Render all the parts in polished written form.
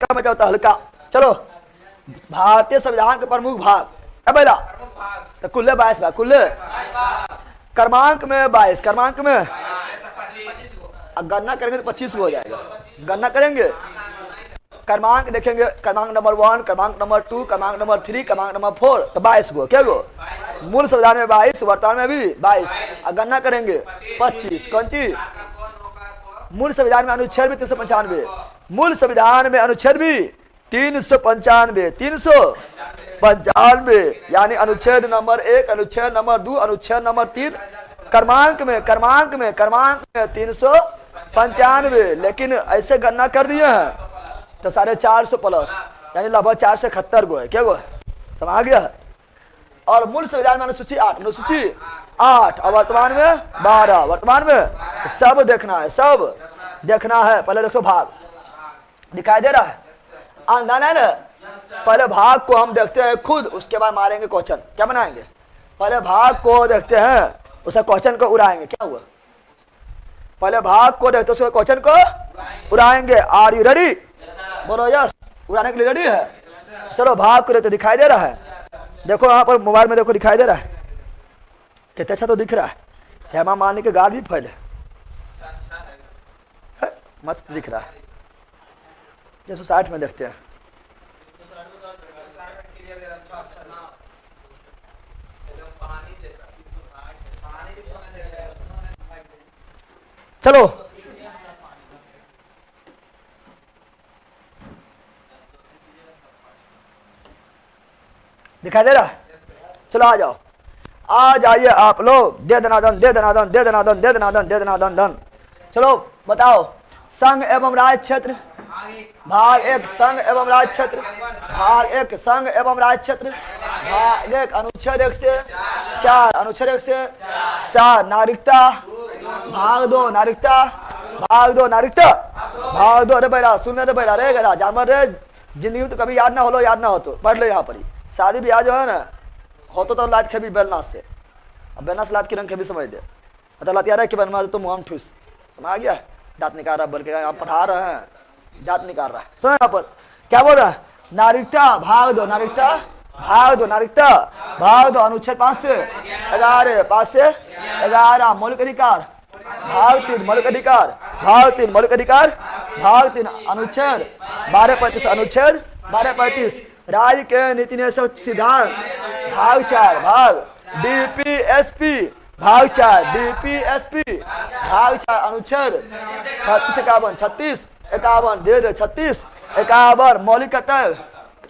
हल्का मचा होता हल्का। चलो भारतीय संविधान के प्रमुख भाग है पहला तो कुल्ले 22 भाग, कुल्ले क्रमांक में 22, क्रमांक में गणना करेंगे तो 25 हो जाएगा। गणना करेंगे क्रमांक देखेंगे, क्रमांक नंबर 1, क्रमांक नंबर 2, क्रमांक नंबर 3, क्रमांक नंबर 4 तो 22 गो। क्या गो? मूल संविधान में 22, वर्तमान में भी 22, गणना करेंगे 25। कौन चीज? मूल संविधान में अनुच्छेद भी 395, मूल संविधान में अनुच्छेद भी 395, 395 यानी अनुच्छेद नंबर 1, अनुच्छेद नंबर 2, अनुच्छेद नंबर 3 क्रमांक में 395। लेकिन ऐसे गणना कर दिए हैं तो 450 प्लस यानी लगभग 471 गो है। क्या गो है? समझ गया है। और मूल संविधान में अनुसूची 8, अनुसूची 8 और वर्तमान में 12, वर्तमान में सब देखना है, सब देखना है। पहले देखो भाग दिखाई दे रहा है, आंदन है ना। पहले भाग को हम देखते हैं खुद, उसके बाद मारेंगे क्वेश्चन। क्या बनाएंगे? पहले भाग को देखते हैं, उसे क्वेश्चन को उड़ाएंगे। क्या हुआ? पहले भाग को देखते उसके क्वेश्चन को उड़ाएंगे। Are you ready? बोलो यस। उड़ाने के लिए रेडी है? चलो भाग को देखते, दिखाई दे रहा है। देखो यहाँ पर मोबाइल में देखो, दिखाई दे रहा है कितना अच्छा तो दिख रहा है। हेमा मालिनी के गाल भी फैले, मस्त दिख रहा है। 160 में देखते हैं। चलो दिखाई दे रहा है? चलो आ जाओ, आ जाइए आप लोग। दे दनादन, दे दनादन, दे दनादन, दे दनादन, दे दनादन धन। चलो बताओ, संघ एवं राज्य क्षेत्र भाग 1, संघ एवं राज्य क्षेत्र भाग 1, संघ एवं राज्य क्षेत्र भाग 1, अनुच्छेद 1 से 4, अनुच्छेद 1 से 4 नागरिकता भाग 2, नागरिकता भाग 2, नागरिकता भाग 2। अरे बेटा सुन रे बेटा, रे गधा जानवर रे, जिंदगी में तो कभी याद ना हो लो, याद ना हो तो पढ़ लो। यहाँ पर ही शादी ब्याह जो है ना हो तो लाद खेबी बेलना से, अब बेलना से लाद के रंग खेबी समझ दे। मतलब लात यार है कि बनवा तो मुँह ठूस, समझ आ गया? दांत निकाल रहा, बल्कि आप पढ़ा रहे हैं, दांत निकाल रहा है। सुनो यहाँ पर क्या बोल रहा है? नागरिकता भाग 2, नागरिकता भाग 2, नागरिकता भाग 2, अनुच्छेद 5 से 11, 5 से 11 मौलिक अधिकार भाग 3, मौलिक अधिकार भाग 3, मौलिक अधिकार भाग 3, अनुच्छेद 1235, अनुच्छेद 1235 राज्य के नीति निदेशक सिद्धांत भाग 4, भाग डीपीएसपी भाग 4, डीपीएसपी भाग 4, अनुच्छेद 36 51, 36 51, दे 36 51 मौलिक कर्तव्य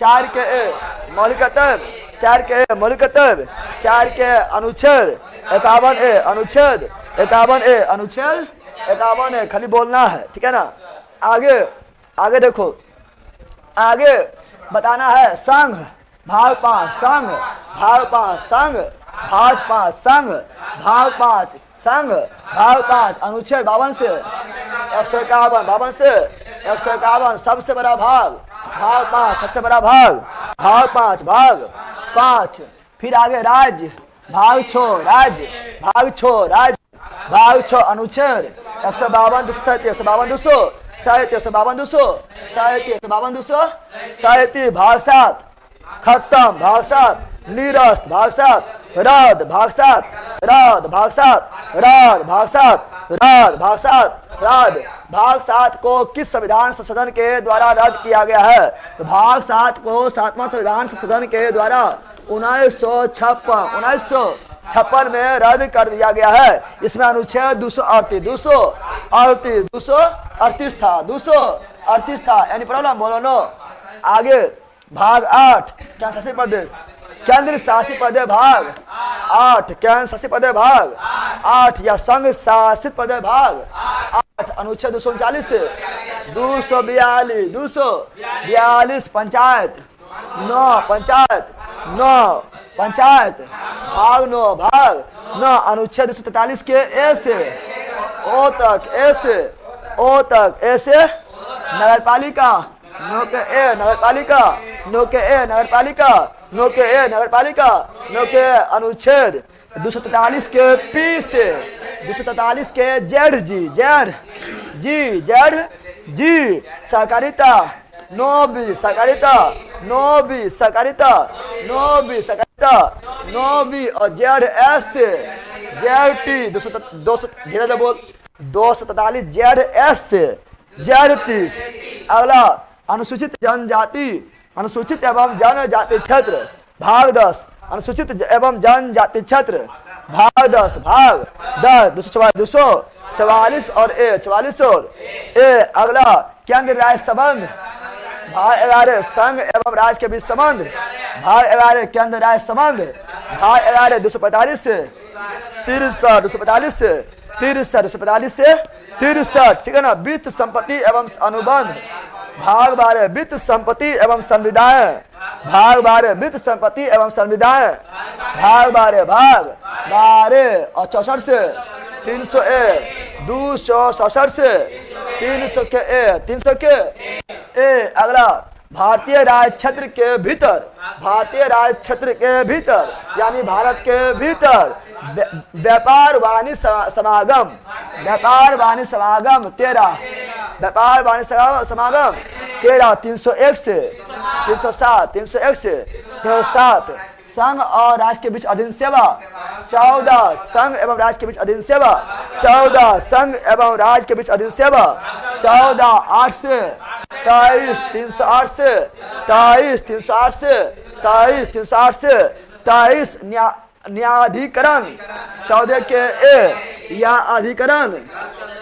4 के ए, मौलिक कर्तव्य 4 के ए, मौलिक कर्तव्य 4 के अनुच्छेद 51 ए, अनुच्छेद 51 ए, अनुच्छेद 51 ए। खाली बोलना है, ठीक है ना? आगे आगे देखो, आगे बताना है संघ भाग 5, संघ भाग 5, संघ भाग 5, संघ भाग 5, संघ भाग 5, अनुच्छेद 52 से 151, 52 से 151 सबसे बड़ा भाग भाग 5, सबसे बड़ा भाग भाग 5, भाग 5। फिर आगे राज्य भाग 6, राज्य भाग 6, राज्य भाग 6, अनुच्छेद 152 237, 152 237, 152 237, 152 237 भाग 7 खत्म, भाग 7 निरस्त, भाग 7 रद्द, भाग 7 रद्द, भाग 7 रद्द, भाग 7 रद्द, भाग 7 रद्द। भाग 7 को किस संविधान संशोधन के द्वारा रद्द किया गया है? तो भाग 7 को 7वां संविधान संशोधन के द्वारा 1956 में रद्द कर दिया गया है। इसमें अनुच्छेद 238 था, 238 था। यानी प्रॉब्लम बोलो नो। आगे भाग 8 क्या शासित प्रदेश, केंद्र शासित प्रदेश भाग 8, केंद्र शासित प्रदेश भाग 8 या संघ शासित प्रदेश भाग 8, अनुच्छेद 239 से 242 पंचायत 9, पंचायत 9, पंचायत भाग 9, भाग 9, अनुच्छेद 243 के ए से ओ तक, ए से ओ तक, ए से नगरपालिका, नो के ए नगरपालिका, नो के ए नगरपालिका, नो के ए नगरपालिका, नो के अनुच्छेद 243 के पी से 243 के जेड जी, जेड जी, जेड जी सहकारिता नोबी सकारिता, नोबी सकारिता, नोबी सकारिता, नोबी और जेड एस जेड टी 200 धीरे से बोल 243 जेड एस जेड 30। अगला अनुसूचित जनजाति, अनुसूचित एवं जनजाति क्षेत्र भाग 10, अनुसूचित एवं जनजाति क्षेत्र भाग 10 भाग 10 244 और ए 44 और ए। अगला केंद्र राज्य संबंध भाग 11 संघ एवं राज्य के बीच संबंध भाग 11 केंद्र राज्य संबंध भाग 11 245 से 63 245 से 63 ठीक है ना। वित्त संपत्ति एवं अनुबंध भाग 12 वित्त संपत्ति एवं संविदाएं भाग 12 वित्त संपत्ति एवं संविदाएं भाग 12 और 64 से 300 ए 267 से 300 के ए 300 के ए। अगला भारतीय राज्य क्षेत्र के भीतर, भारतीय राज्य क्षेत्र के भीतर यानी भारत के भीतर व्यापार वाणिज्य समागम, व्यापार वाणिज्य समागम 13, व्यापार वाणिज्य समागम 13 301 से 307 301 से 307। संघ और राज्य के बीच अधीन सेवा 14, संघ एवं राज्य के बीच अधीन सेवा 14, संघ एवं राज्य के बीच अधीन सेवा 14 8 से 23 308 से 23 308 से 23 308 से 23 न्यायाधिकरण 14 के ए या अधिकरण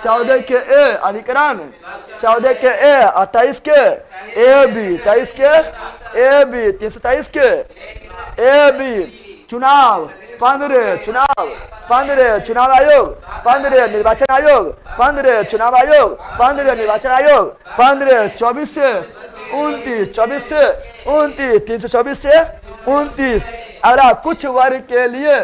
14 के ए अधिकरण 14 के ए और 23 के ए बी 23 के ए बी 323 के ए बी। चुनाव 15 चुनाव 15 चुनाव आयोग 15 निर्वाचन आयोग 15 चुनाव आयोग 15 निर्वाचन आयोग 15 24 से 29 24 से 29 324 से 29। अगला कुछ वर्ग के लिए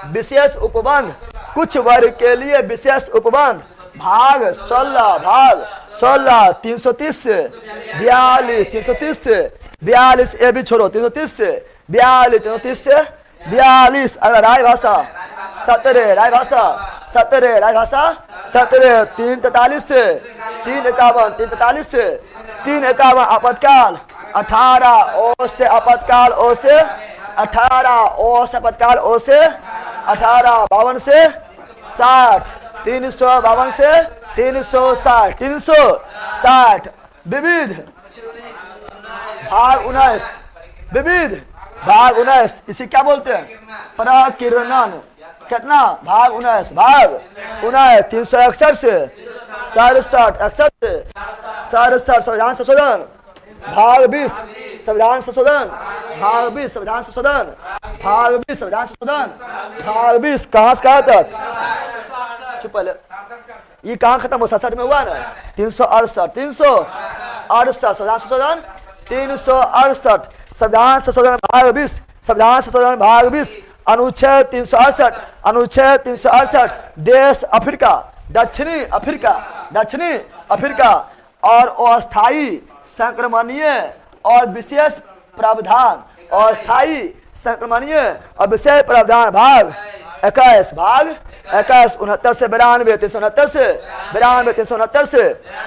विशेष उपबंध, कुछ वर्ग के लिए विशेष उपबंध भाग 16 330 से 42 330 से 42 ए भी छोड़ो 330 से 42 330 से 42। अगर राय भाषा 17 राय भाषा 17 राय भाषा 17 343 से 351 343 से 351। आपातकाल 18 ओ से आपातकाल ओ से 18 ओ से आपातकाल ओ से 18 52 से 60 352 से 360 360। विविध भाग 19 विविध भाग 19 इसे क्या बोलते हैं? प्रकीर्णन। कितना? भाग 19 भाग 19 361 से 67 61 से 67। संविधान संशोधन भाग 20 संविधान संशोधन भाग 20 संविधान संशोधन भाग 20 संविधान संशोधन भाग 20 कहां से कहां तक? चुप पहले ये कहां खत्म हो? 67 में हुआ ना। 368 संविधान संशोधन 368 संविधान संशोधन भाग 20 संविधान संशोधन भाग 20 अनुच्छेद 368 अनुच्छेद 368 देश अफ्रीका दक्षिणी अफ्रीका और अस्थायी संक्रमणीय और विशेष प्रावधान अस्थायी संक्रमणीय और विशेष प्रावधान भाग 21 69 से 92 369 से 92 369 से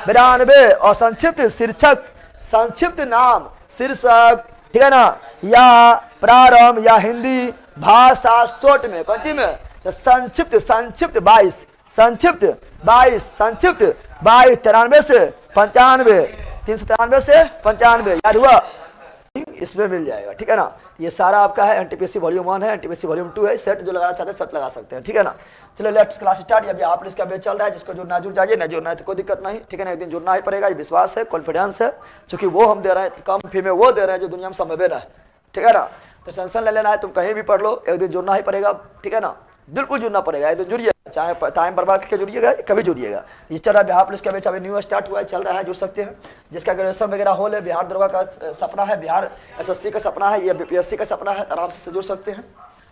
92 और संक्षिप्त शीर्षक संक्षिप्त नाम शीर्षक ठीक है ना या प्रारंभ या हिंदी भाषा शॉर्ट में कौन सी में? तो संक्षिप्त 22 संक्षिप्त 22 93 से 95 393 से 95 याद हुआ? इसमें मिल जाएगा ठीक है ना। ये सारा आपका है एनटीपीसी वॉल्यूम 1 है, एनटीपीसी वॉल्यूम 2 है। सेट जो लगाना चाहते हैं सेट लगा सकते हैं ठीक है ना। चलो लेट्स क्लास स्टार्ट। अभी आप इसका बैच चल रहा है, जिसको जुड़ना जुड़ जाइए, नहीं जुड़ना है तो कोई दिक्कत नहीं ठीक है ना। एक दिन जुड़ना ही पड़ेगा, ये विश्वास है कॉन्फिडेंस है, क्योंकि वो हम दे रहे हैं कम फी में, वो दे रहे हैं जो दुनिया में संभव है ठीक है ना। तो टेंशन ले लेना है, तुम कहीं भी पढ़ लो, एक दिन जुड़ना ही पड़ेगा ठीक है ना। बिल्कुल जुड़ना पड़ेगा, एक दिन जुड़िए, चाहे टाइम बर्बाद करके जुड़िएगा, कभी जुड़िएगा। ये चल रहा है बिहार पुलिस का बैच, अभी न्यू स्टार्ट हुआ है, चल रहा है, जुड़ सकते हैं। जिसका ग्रेजुएशन वगैरह हो ले, बिहार दरोगा का सपना है, बिहार एसएससी का सपना है या बीपीएससी का सपना है, आराम से जुड़ सकते हैं।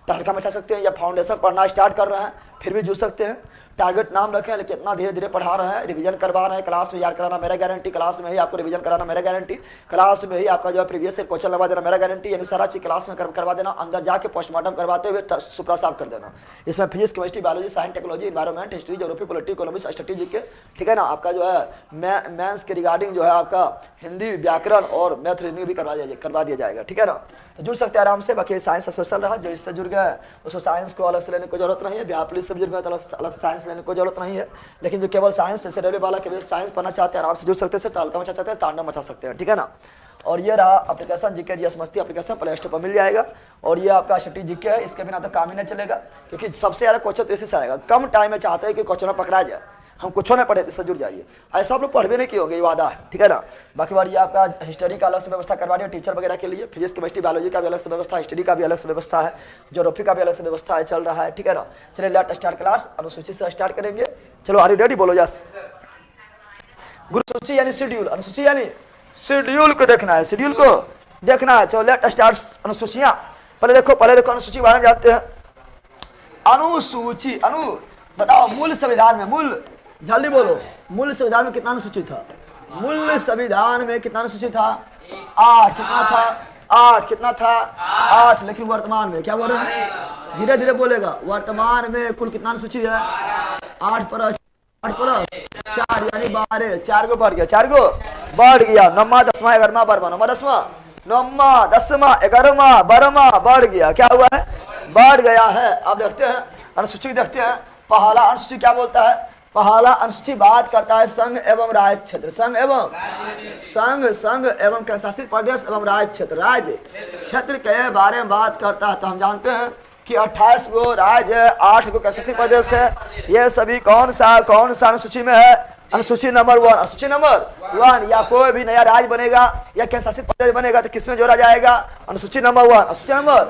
तहलका मचा सकते हैं, या फाउंडेशन पढ़ना स्टार्ट कर रहे हैं फिर भी जुड़ सकते हैं। टारगेट नाम रखे हैं, लेकिन इतना धीरे धीरे पढ़ा रहे हैं, रिवीजन करवा रहे हैं। क्लास में याद कराना मेरा गारंटी, क्लास में ही आपको रिवीजन कराना मेरा गारंटी, क्लास में ही आपका जो है प्रीवियस ईयर क्वेश्चन लगवा देना मेरा गारंटी। यानी सारा चीज क्लास में करवा देना, अंदर जाके पोस्टमार्टम करवाते हुए सुपरा साफ कर देना। इसमें physics, chemistry, biology, science, technology, environment, history, geography, polity, economics, strategy के, ठीक है ना। आपका जो है मेंस के रिगार्डिंग जो है आपका हिंदी, व्याकरण और मैथ रीजनिंग भी करवा दिया जाएगा, ठीक है ना। तो जुड़ सकते हैं आराम से। बाकी साइंस स्पेशल रहा, जो इससे जुड़ गया है उसको साइंस को अलग से लेने की जरूरत नहीं है। बिहार पुलिस से जुड़ गया तो अलग साइंस लेने की जरूरत नहीं है। लेकिन जो केवल साइंस से रेलवे वाला केवल साइंस पढ़ना चाहते हैं आराम से जुड़ सकते हैं, तालका मचा चाहते हैं तांडव मचा सकते हैं, ठीक है ना। और ये रहा एप्लीकेशन जीके जीएस मस्ती एप्लीकेशन, प्ले स्टोर पर मिल जाएगा। और ये आपका स्टडी जीके है, इसके बिना तो काम ही नहीं चलेगा, क्योंकि सबसे ज़्यादा क्वेश्चन तो इसी से आएगा। कम टाइम में चाहते हैं कि क्वेश्चन पकड़ा जाए, हम कुछ नहीं पढ़े, इससे जुड़ जाइए। ऐसा आप लोग पढ़ भी नहीं किए होंगे, ये वादा है, ठीक है ना। बाकी बार ये आपका हिस्ट्री का अलग से व्यवस्था करवा रही है टीचर वगैरह के लिए, फिजिक्स, केमिस्ट्री, बायोलॉजी का भी अलग से व्यवस्था है, हिस्ट्री का भी अलग से व्यवस्था है, ज्योग्राफी का भी अलग से व्यवस्था है, चल रहा है, ठीक है ना। चलिए लेट स्टार्ट क्लास, अनुसूची से स्टार्ट करेंगे। चलो आर यू रेडी, बोलो यस। गुरु सूची यानी शेड्यूल, अनुसूची यानी शेड्यूल को देखना है, शेड्यूल को देखना है। चलो लेट स्टार्ट अनुसूचियां। पहले देखो अनुसूची के बारे में जानते हैं। अनुसूची, बताओ मूल संविधान में, मूल जल्दी बोलो, मूल संविधान में कितना अनुसूची था? मूल संविधान में कितना अनुसूची था? 8। कितना था? 8। कितना था? 8। लेकिन वर्तमान में क्या बोल रहे हैं? धीरे धीरे बोलेगा। वर्तमान में कुल कितना अनुसूची है? 8 प्लस 4 यानी 12। 4 को बढ़ गया, 4 को बढ़ गया। 9वां 10वां 11वां 12वां, 9वां 10वां 9वां 10वां 11वां 12वां बढ़ गया। क्या हुआ है? बढ़ गया है। अब देखते हैं अनुसूची, देखते हैं। पहला अनुसूची क्या बोलता है? पहला अनुसूची बात करता है संघ एवं राज्य क्षेत्र, संघ एवं केंद्रशासित प्रदेश एवं राज्य क्षेत्र, राज्य क्षेत्र के बारे में बात करता है। तो हम जानते हैं कि 28 गो राज्य है, 8 गो केंद्रशासित प्रदेश है। ये सभी कौन सा अनुसूची में है? अनुसूची नंबर 1। अनुसूची नंबर 1। या कोई भी नया राज्य बनेगा या केंद्रशासित प्रदेश बनेगा तो किसमें जोड़ा जाएगा? अनुसूची नंबर 1। अनुसूची नंबर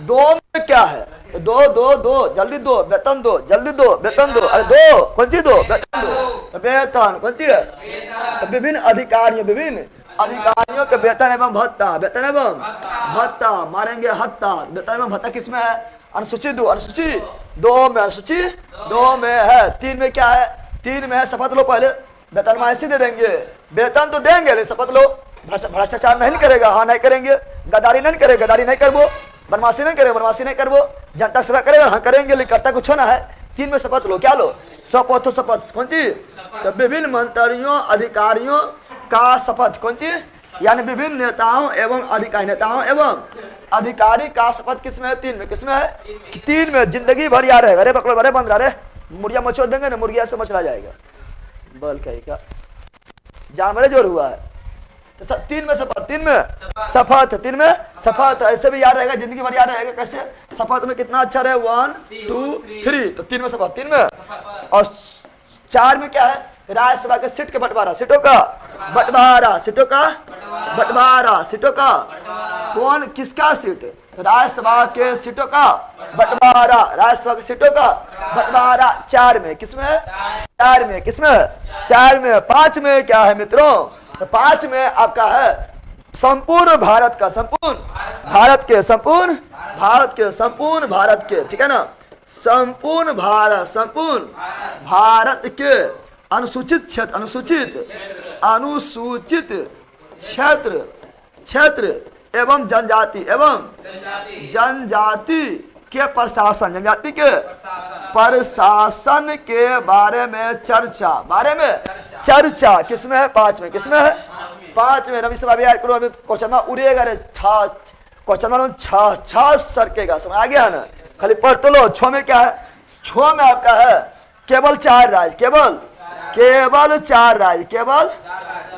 2 में क्या है? दो जल्दी दो, वेतन दो, जल्दी दो, वेतन दो। अरे दो कौन सी दो? वेतन दो। वेतन कौन सी है? विभिन्न अधिकारियों के वेतन एवं भत्ता, वेतन एवं भत्ता मारेंगे हत्ता। वेतन एवं भत्ता किसमें है? अनुसूची 2। अनुसूची 2 में, अनुसूची 2 में है। 3 में क्या है? 3 में है शपथ लो। पहले वेतन में ऐसे दे देंगे, वेतन तो देंगे लेकिन शपथ लो। भ्रष्टाचार नहीं करेगा, हाँ नहीं करेंगे। गद्दारी नहीं करेगा, गद्दारी नहीं करबो। बनवासी नहीं करे, बनवासी नहीं करबो। जनता सेवा करेगा, हाँ करेंगे, लेकिन करता कुछ ना है। 3 में शपथ लो। क्या लो? शपथ कौन सी? तो विभिन्न मंत्रियों अधिकारियों का शपथ कौन सी? यानी विभिन्न नेताओं एवं अधिकारी का शपथ किसमें है? 3 में। किसमें है? 3 में। जिंदगी भर याद रहेगा। अरे पकड़ो, अरे बंद रहा, मुर्गिया मचोड़ देंगे ना, मुर्गिया से मचला जाएगा। बल का जानवर जोड़ हुआ है। तो 3 में शपथ, 3 में शपथ, 3 में शपथ। ऐसे भी याद रहेगा, जिंदगी भर याद रहेगा। कैसे? शपथ में कितना अक्षर है? 1 2 3। तो 3 में शपथ, 3 में। और 4 में क्या है? राज्यसभा के सीट के बंटवारा, सीटों का बंटवारा, सीटों का बंटवारा, सीटों का कौन किसका सीट? राज्यसभा के सीटों का बंटवारा, राज्यसभा के सीटों का बंटवारा। 4 में। किसमें है? 4 में। किसमें? 4 में। 5 में क्या है मित्रों? तो 5 में आपका है संपूर्ण भारत का, संपूर्ण भारत के, ठीक है ना। संपूर्ण भारत के अनुसूचित क्षेत्र एवं जनजाति के प्रशासन के बारे में चर्चा किसमें है? 5 में। किसमें है? 5 में। रवि सभा भी याद करो, अभी क्वेश्चन उड़ेगा रे, क्वेश्चन छा सरकेगा, समझ आ गया ना। खाली पढ़ तो लो। 6 में क्या है? 6 में आपका है केवल 4 राज्य, केवल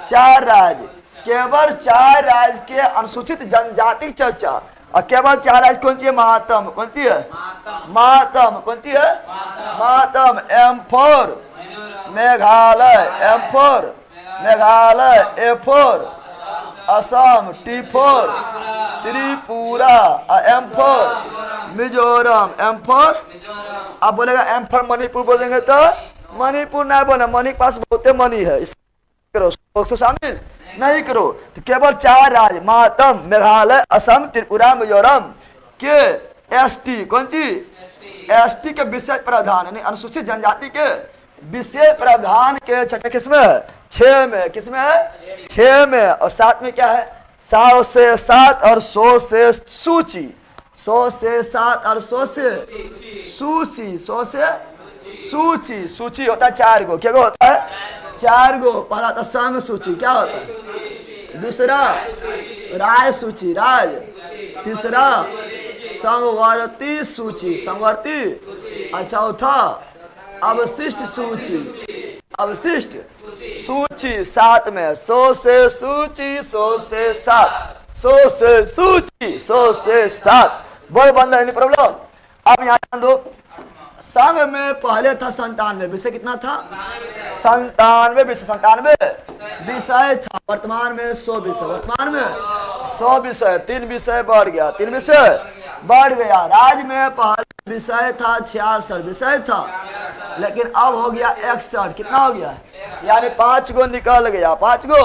4 राज्य, केवल 4 राज्य के अनुसूचित जनजाति चर्चा। और केवल 4 राज्य कौन सी है? महात्म कौन सी है? महात्म कौन सी है? महात्म M4 Meghalaya, A4 Assam, T4 Tripura, M4 Mizoram, M4 आप बोलेगा M4 मणिपुर बोलेंगे तो मणिपुर ना बोले, मणि के पास बहुत मनी है, करो तो शामिल नहीं करो। तो केवल 4 राज्य महात्म मेघालय, असम, त्रिपुरा, मिजोरम के ST कौन सी एसटी के विषय प्रावधान यानी अनुसूचित जनजाति के विषय प्रावधान के छठे किसमें है? 6 में। किसमें है? 6 में। और 7 में क्या है? 100 से 7 और 100 से सूची, 100 से 7 और 100 से सूची, 100 से सूची। सूची होता है 4 गो। क्या गो होता है? 4 गो। पहला था संघ सूची, क्या होता है? दूसरा राय सूची, राय। तीसरा संवर्ती सूची, संवर्ती। और चौथा अवशिष्ट सूची, अवशिष्ट सूची। 7 में 100 से सूची, 100 से 7, 100 से सूची, 100 से 7। बोल बंद है, प्रॉब्लम। अब यहाँ ध्यान दो, संघ में पहले था 97 विषय। कितना था? 97 विषय, 97 विषय था। वर्तमान में 100 विषय, वर्तमान में 100 विषय। 3 विषय बढ़ गया, 3 विषय बढ़ गया। राज्य में पहले विषय था 66 विषय था, लेकिन अब हो गया 61। कितना हो गया? यानी 5 गो निकल गया। 5 गो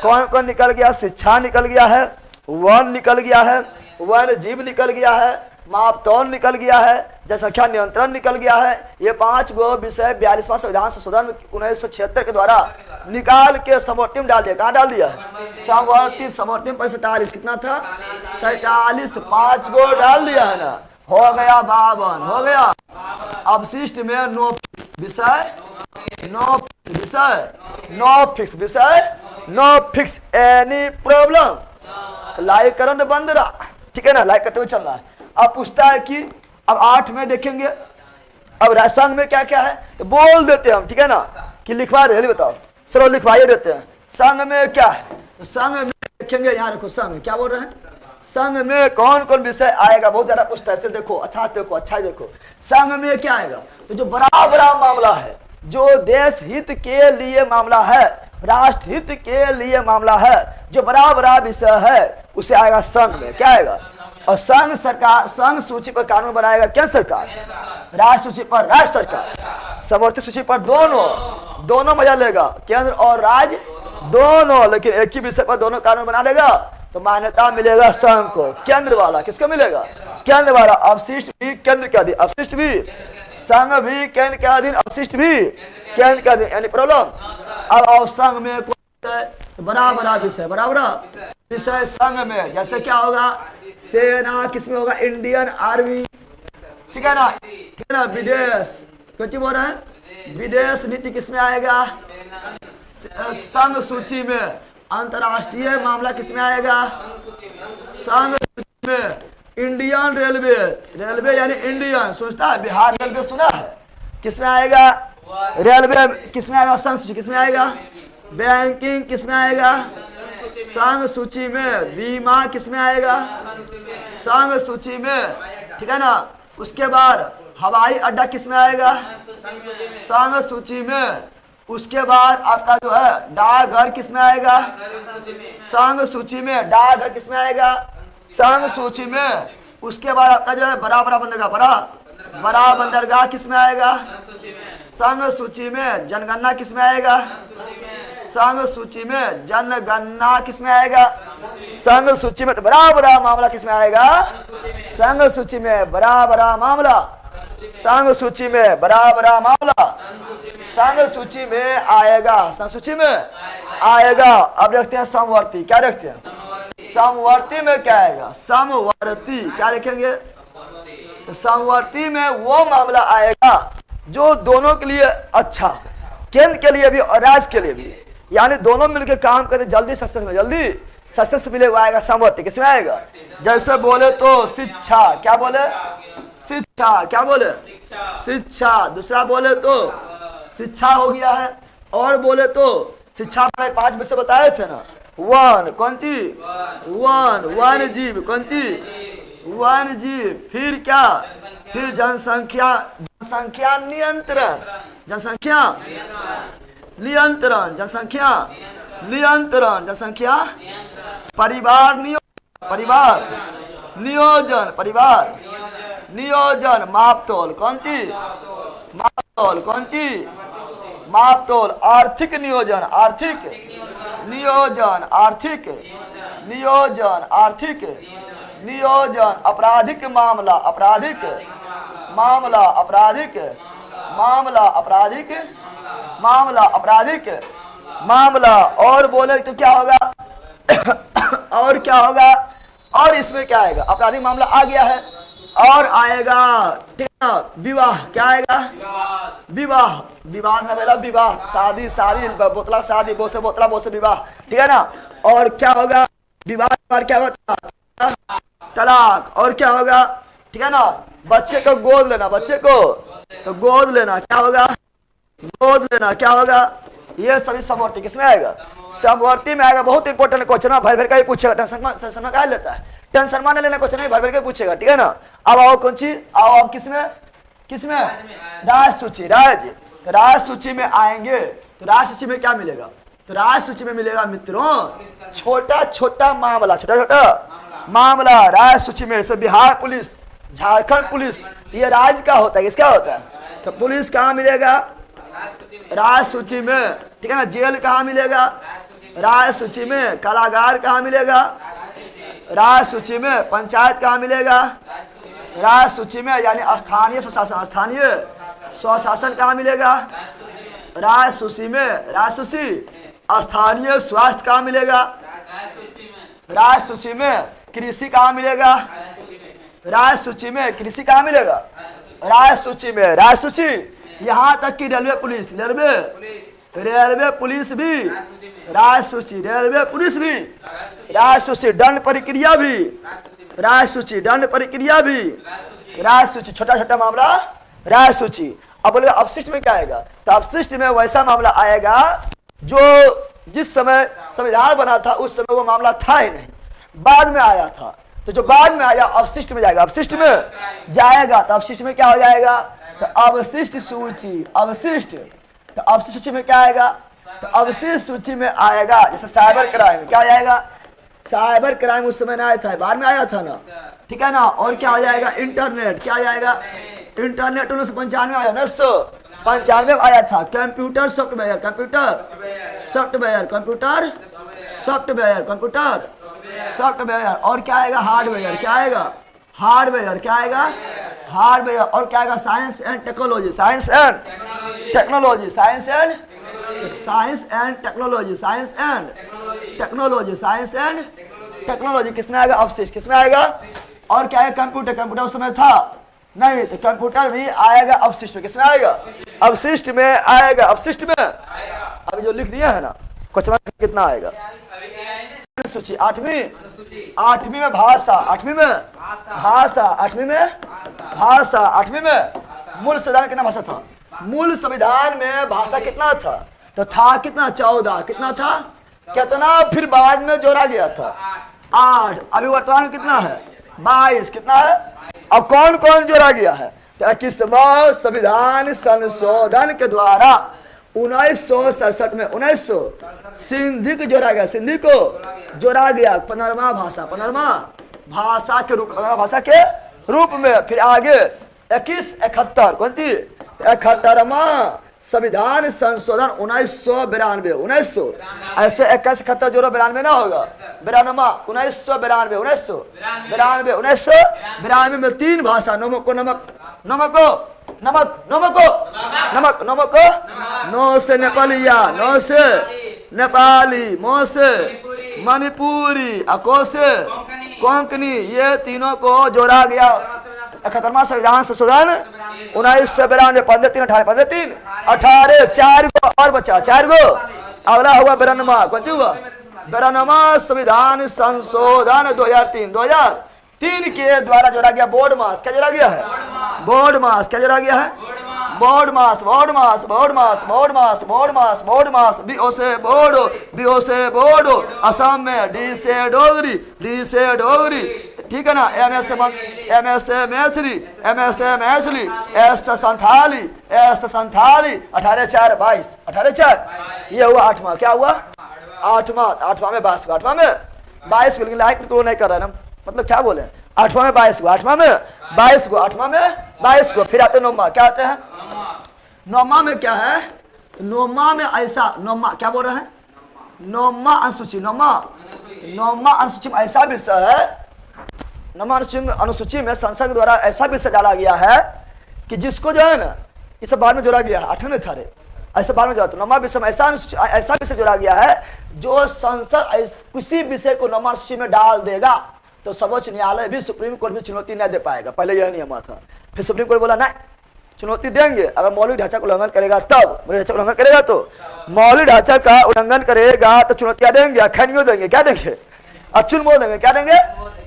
कौन कौन निकल गया? शिक्षा निकल गया है, वन निकल गया है, वन जीव निकल गया है, मापतौल निकल गया है, जनसंख्या नियंत्रण निकल गया है। ये 5 गो विषय 42वां संविधान संशोधन 1976 के द्वारा निकाल के समवर्ती में डाल दिया। कहाँ डाल दिया? समवर्ती। समवर्ती पर 47 कितना था? 47। 5 गो डाल दिया है ना, हो गया 52। हो गया। अवशिष्ट में 9 विषय, 9 विषय, 9 फिक्स विषय, 9 फिक्स। Any problem? लाइक करो न बंद रहा, ठीक है ना, लाइक करते हुए चल रहा है। अब पूछता है कि अब 8 में देखेंगे, अब राजस्थान में क्या क्या है तो बोल देते हैं हम, ठीक है ना, कि लिखवा रहे बताओ। चलो लिखवाइए देते हैं। संघ में क्या है? तो संघ में देखेंगे, यहाँ देखो संघ क्या बोल रहे हैं। संघ में कौन कौन विषय आएगा? बहुत ज्यादा पूछता है। देखो अच्छा से देखो, अच्छा देखो। संघ में क्या आएगा? तो जो बड़ा बड़ा मामला है, जो देश हित के लिए मामला है, राष्ट्र हित के लिए मामला है, जो बड़ा बड़ा विषय है, उसे आएगा संघ में। क्या आएगा? और संघ सरकार, संघ सूची पर कानून बनाएगा केंद्र सरकार, राज्य सूची पर राज्य सरकार, समवर्ती सूची पर दोनों मजा लेगा, केंद्र और राज्य दोनों। लेकिन एक ही विषय पर दोनों कानून बना लेगा तो मान्यता मिलेगा संघ को। केंद्र वाला किसको मिलेगा? केंद्र वाला। अवशिष्ट भी केंद्र के अधीन, अवशिष्ट भी संघ भी केंद्र के अधीन, अवशिष्ट भी केंद्र के अधीन। यानी प्रॉब्लम। अब संघ में बड़ा बड़ा विषय, बड़ा बड़ा विषय संघ में जैसे क्या होगा? सेना किसमें होगा? इंडियन आर्मी, ठीक है ना, ठीक है ना। विदेश कुछ बोल रहे हैं? विदेश नीति किसमें आएगा? संघ सूची में। अंतरराष्ट्रीय मामला किसमें आएगा? संघ सूची में। इंडियन रेलवे, रेलवे यानी इंडियन, सोचता है बिहार रेलवे सुना है, किसमें आएगा? रेलवे किसमें आएगा? संघ सूची किसमें आएगा? बैंकिंग किसमें आएगा? संघ सूची में। बीमा किसमें आएगा? संघ सूची में, ठीक है ना। उसके बाद हवाई अड्डा किसमें आएगा? संघ सूची में। उसके बाद आपका जो है डाकघर किसमें आएगा? संघ सूची में। डाकघर किसमें आएगा? संघ सूची में। उसके बाद आपका जो है बड़ा बंदरगाह, बड़ा बंदरगाह किसमें आएगा? संघ सूची में। जनगणना किसमें आएगा? संघ सूची में। जनगणना किसमें आएगा? संघ सूची में। तो बड़ा बड़ा मामला किसमें आएगा? संघ सूची में। बड़ा बड़ा मामला संघ सूची में। बड़ा बड़ा मामला संघ सूची में आएगा, संघ सूची में आएगा। अब देखते हैं समवर्ती, क्या देखते हैं? समवर्ती में क्या आएगा? समवर्ती क्या लिखेंगे? समवर्ती में वो मामला आएगा जो दोनों के लिए अच्छा, केंद्र के लिए भी और राज्य के लिए भी, यानी दोनों मिलकर काम करते जल्दी सक्सेस मिले, वो आएगा समवर्ती। किसमें आएगा? जैसे बोले तो शिक्षा, क्या बोले? शिक्षा, क्या बोले? शिक्षा। दूसरा बोले तो शिक्षा हो गया है, और बोले तो शिक्षा पर 5 विषय बताए थे ना। वन, कौन सी? वन जीव, कौन सी? वन जीव। फिर क्या? फिर जनसंख्या नियंत्रण, जनसंख्या नियंत्रण, जनसंख्या नियंत्रण, जनसंख्या। परिवार नियोजन। मापतौल, कौन सी? मापतौल, कौन सी? मापतौल। आर्थिक नियोजन, नियोजन। आपराधिक मामला, मामला आपराधिक, मामला आपराधिक, मामला आपराधिक, मामला। और बोले तो क्या होगा? और क्या होगा? और इसमें क्या आएगा? आपराधिक मामला आ गया है और आएगा ठीक है ना, विवाह। क्या आएगा? विवाह। विवाह ना बोला विवाह, शादी, शादी बोतला शादी, बोसे बोतला बोसे विवाह, ठीक है ना। और क्या होगा? विवाह पर क्या होता? तलाक। और क्या होगा? ठीक है ना, बच्चे को गोद लेना, बच्चे को तो गोद लेना क्या होगा? गोद लेना क्या होगा? ये सभी समवर्ती किसमें आएगा? समवर्ती में आएगा। बहुत इंपॉर्टेंट क्वेश्चन है, भर भर का ही पूछेगा। टेंशन का लेता है, टेंशन मान लेना, क्वेश्चन नहीं भर भर के पूछेगा, ठीक है ना। अब आओ कौन सी, आओ अब किसमें, किसमें? राज सूची। राज सूची में आएंगे तो राज सूची में क्या मिलेगा? तो राज सूची में मिलेगा मित्रों छोटा छोटा मामला, छोटा छोटा मामला। राज सूची में से बिहार पुलिस, झारखंड पुलिस, ये राज्य का होता है, किसका होता है? तो पुलिस कहाँ मिलेगा? राज सूची में, ठीक है ना। जेल कहाँ मिलेगा? राज सूची में। कारागार कहाँ मिलेगा? राज सूची में। पंचायत कहाँ मिलेगा? राज सूची में। यानी स्थानीय स्वशासन, स्थानीय स्वशासन कहाँ मिलेगा? राज सूची में। राज सूची। स्थानीय स्वास्थ्य कहाँ मिलेगा? राज सूची में। कृषि कहाँ मिलेगा? राज सूची में। कृषि कहाँ मिलेगा? राज सूची में। राज सूची। यहाँ तक कि रेलवे पुलिस, रेलवे पुलिस भी राज सूची, रेलवे पुलिस भी राज सूची, दंड प्रक्रिया भी राज सूची, दंड प्रक्रिया भी राज सूची, छोटा छोटा मामला राज सूची। अब बोलेगा अपशिष्ट में क्या आएगा? तो अपशिष्ट में वैसा मामला आएगा जो जिस समय संविधान बना था उस समय वो मामला था ही नहीं, बाद में आया था। तो जो बाद में आया अपशिष्ट में जाएगा, अपशिष्ट में जाएगा। तो अपशिष्ट में क्या हो जाएगा? तो अवशिष्ट सूची, अवशिष्ट। तो अवशिष्ट सूची में क्या आएगा? तो अवशिष्ट सूची में आएगा जैसे साइबर क्राइम। क्या आएगा? साइबर क्राइम उस समय ना आया था, बाद में आया था ना, ठीक है ना। और क्या हो जाएगा? इंटरनेट। क्या आ जाएगा? इंटरनेट 1995 आया, 1995 में आया था। Computer software, computer software, computer software, computer software. और क्या आएगा? हार्डवेयर। क्या आएगा? हार्डवेयर। क्या आएगा? हार्डवेयर। और क्या आएगा? Science and technology, science and technology, science and technology, science and technology, science and technology. किसमें आएगा? अवशिष्ट। किसमें आएगा? और क्या है? कंप्यूटर। कंप्यूटर उस समय था नहीं, तो कंप्यूटर भी आएगा अवशिष्ट में। किसमें आएगा? अवशिष्ट में आएगा, अवशिष्ट में। अभी जो लिख दिया है ना, कुछ कितना आएगा? सूची। आठवीं में भाषा, आठवीं में भाषा, आठवीं में भाषा, आठवीं में मूल संविधान कितना भाषा था? मूल संविधान में भाषा कितना था? तो था कितना? 14। कितना था? कितना फिर बाद में जोड़ा गया था? 8। अभी वर्तमान में कितना है? 22। कितना है? अब कौन कौन जोड़ा गया है? तो 21वां संविधान संशोधन के द्वारा 1967 में 1900 सिंधी को जोड़ा गया, सिंधी को जोड़ा गया। 15वां भाषा, 15वां भाषा के रूप, 15वां भाषा के रूप में। फिर आगे 71 कौन सी? 71वां संविधान संशोधन 1992, 1900 ऐसे 21 71 जोड़ो 92 ना होगा, 92 1992, 1992, 1992 में 3 भाषा, नमक नमक नमक नमक नमक नमक नमक, नो से नेपालिया, नो से नेपाली, मो से मणिपुरी, अको से कोंकणी, ये तीनों को जोड़ा गया। 71वां संविधान संशोधन 1992, 15 3 18, 15 3 18, 4 को और बचा, 4 को अगला हुआ 92, कौन सी हुआ? 92वां संविधान संशोधन 2003 के द्वारा जोड़ा गया बोर्ड मास। क्या जोड़ा गया है? बोर्ड मास। क्या जोड़ा गया है? बोर्ड मास, बोर्ड मास, बोर्ड मास, बोर्ड मास, बोर्ड मास, बोर्ड मास, बीओ से बोर्डो, बीओ से बोर्डो। असम में डी से डोगरी, डी से डोगरी, ठीक है ना। M S A Maithili, M S A Maithili, S Santhali, S Santhali. 18 4 22, 18 4 ये हुआ 8वां। क्या हुआ? 8वां में 22 को, 8वां में 22 को, लेकिन लाइट तो नहीं कर रहा है ना, मतलब क्या बोले? 8वां में 22 को, 8वां में 22 को, 8वां में 22 को। फिर आते 9वां। क्या आते हैं? 9वां में क्या है? 9वां में ऐसा, 9वां क्या बोल रहे हैं? 9वां अनुसूची, 9वां अनुसूची में ऐसा विषय है, 9वां अनुसूची में संसद द्वारा ऐसा विषय डाला गया है कि जिसको जो है ना ये सब बाद में जोड़ा गया है, 8वें थारे ऐसा बाद में जोड़ा। तो नमा विषय ऐसा विषय जोड़ा गया है जो संसद किसी विषय को नमा सूची में डाल देगा तो सर्वोच्च न्यायालय भी, सुप्रीम कोर्ट भी चुनौती नहीं दे पाएगा। पहले यह नियम था, फिर सुप्रीम कोर्ट बोला नहीं चुनौती देंगे, अगर मौलिक ढांचा का उल्लंघन करेगा तब, मौलिक ढांचा का उल्लंघन करेगा तो, मौलिक ढांचा का उल्लंघन करेगा तो चुनौतियां देंगे, अखैनियों देंगे, क्या देंगे, अचुन मोल देंगे, क्या देंगे।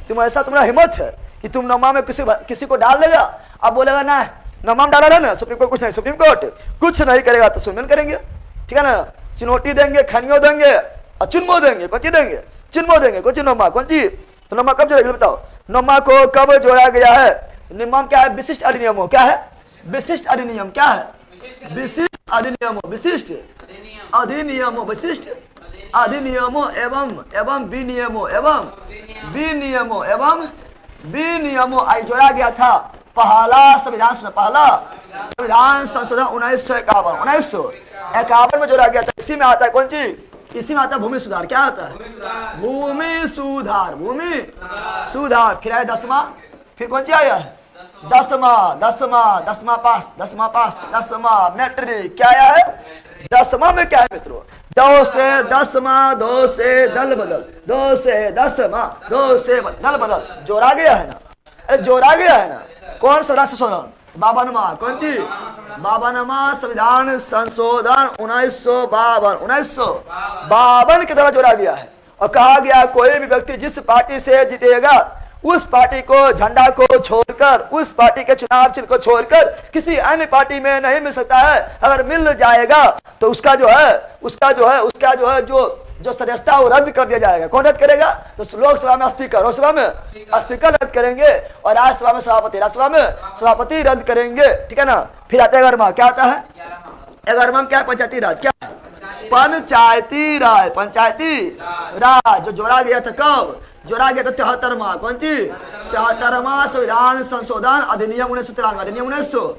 तुम ऐसा तुम्हारा हिम्मत है कि तुम नमा में किसी को डाल देगा, अब बोलेगा ना नमा में डाला है ना, सुप्रीम कोर्ट कुछ नहीं, सुप्रीम कोर्ट कुछ नहीं करेगा तो सुनन करेंगे, ठीक है ना। चुनौती देंगे, खैनियों देंगे, अचुन मोल देंगे, कौन चीज देंगे, चुनमो देंगे, कौन चीज नमा, कौन चीज। तो नमा कब जोड़ा बताओ, नमा को कब जोड़ा गया है। नियम क्या है, विशिष्ट अधिनियम, क्या है विशिष्ट अधिनियम, क्या है विशिष्ट अधिनियम, विशिष्ट अधिनियम, विशिष्ट अधिनियमों एवं विनियमों एवं विनियमों आई जोड़ा गया था। पहला संविधान संशोधन 1951 में जोड़ा गया था। इसी में आता है कौन चीज, इसी में आता है भूमि सुधार, क्या आता है भूमि सुधार, भूमि सुधार। फिर आया 10वां, फिर कौन सी आया 10वां पास मैट्रिक, क्या आया है 10वां में क्या है मित्रों, 2 से 10वां, 2 से दल बदल, 2 से 10वां, 2 से दल बदल जोड़ा गया है ना, अरे जोड़ा गया है ना। कौन सा संशोधन, 52वां, कौन सी 52वां संविधान संशोधन 1952 के द्वारा जोड़ा गया है। और कहा गया कोई भी व्यक्ति जिस पार्टी से जीतेगा उस पार्टी को, झंडा को छोड़कर, उस पार्टी के चुनाव चिन्ह को छोड़कर किसी अन्य पार्टी में नहीं मिल सकता है। अगर मिल जाएगा तो उसका जो है जो सदस्यता वो रद्द कर दिया जाएगा। कौन रद्द करेगा, तो लोकसभा में स्पीकर, लोकसभा में स्पीकर रद्द करेंगे और राज्यसभा में सभापति, राज्यसभा में सभापति रद्द करेंगे, ठीक है ना। फिर आता है 11वां, क्या आता है 11वां, क्या पंचायती राज, क्या पंचायती राज जो जोड़ा गया था, कब जोड़ा गया था 73वां, कौन सी 73वां संविधान संशोधन अधिनियम 1993,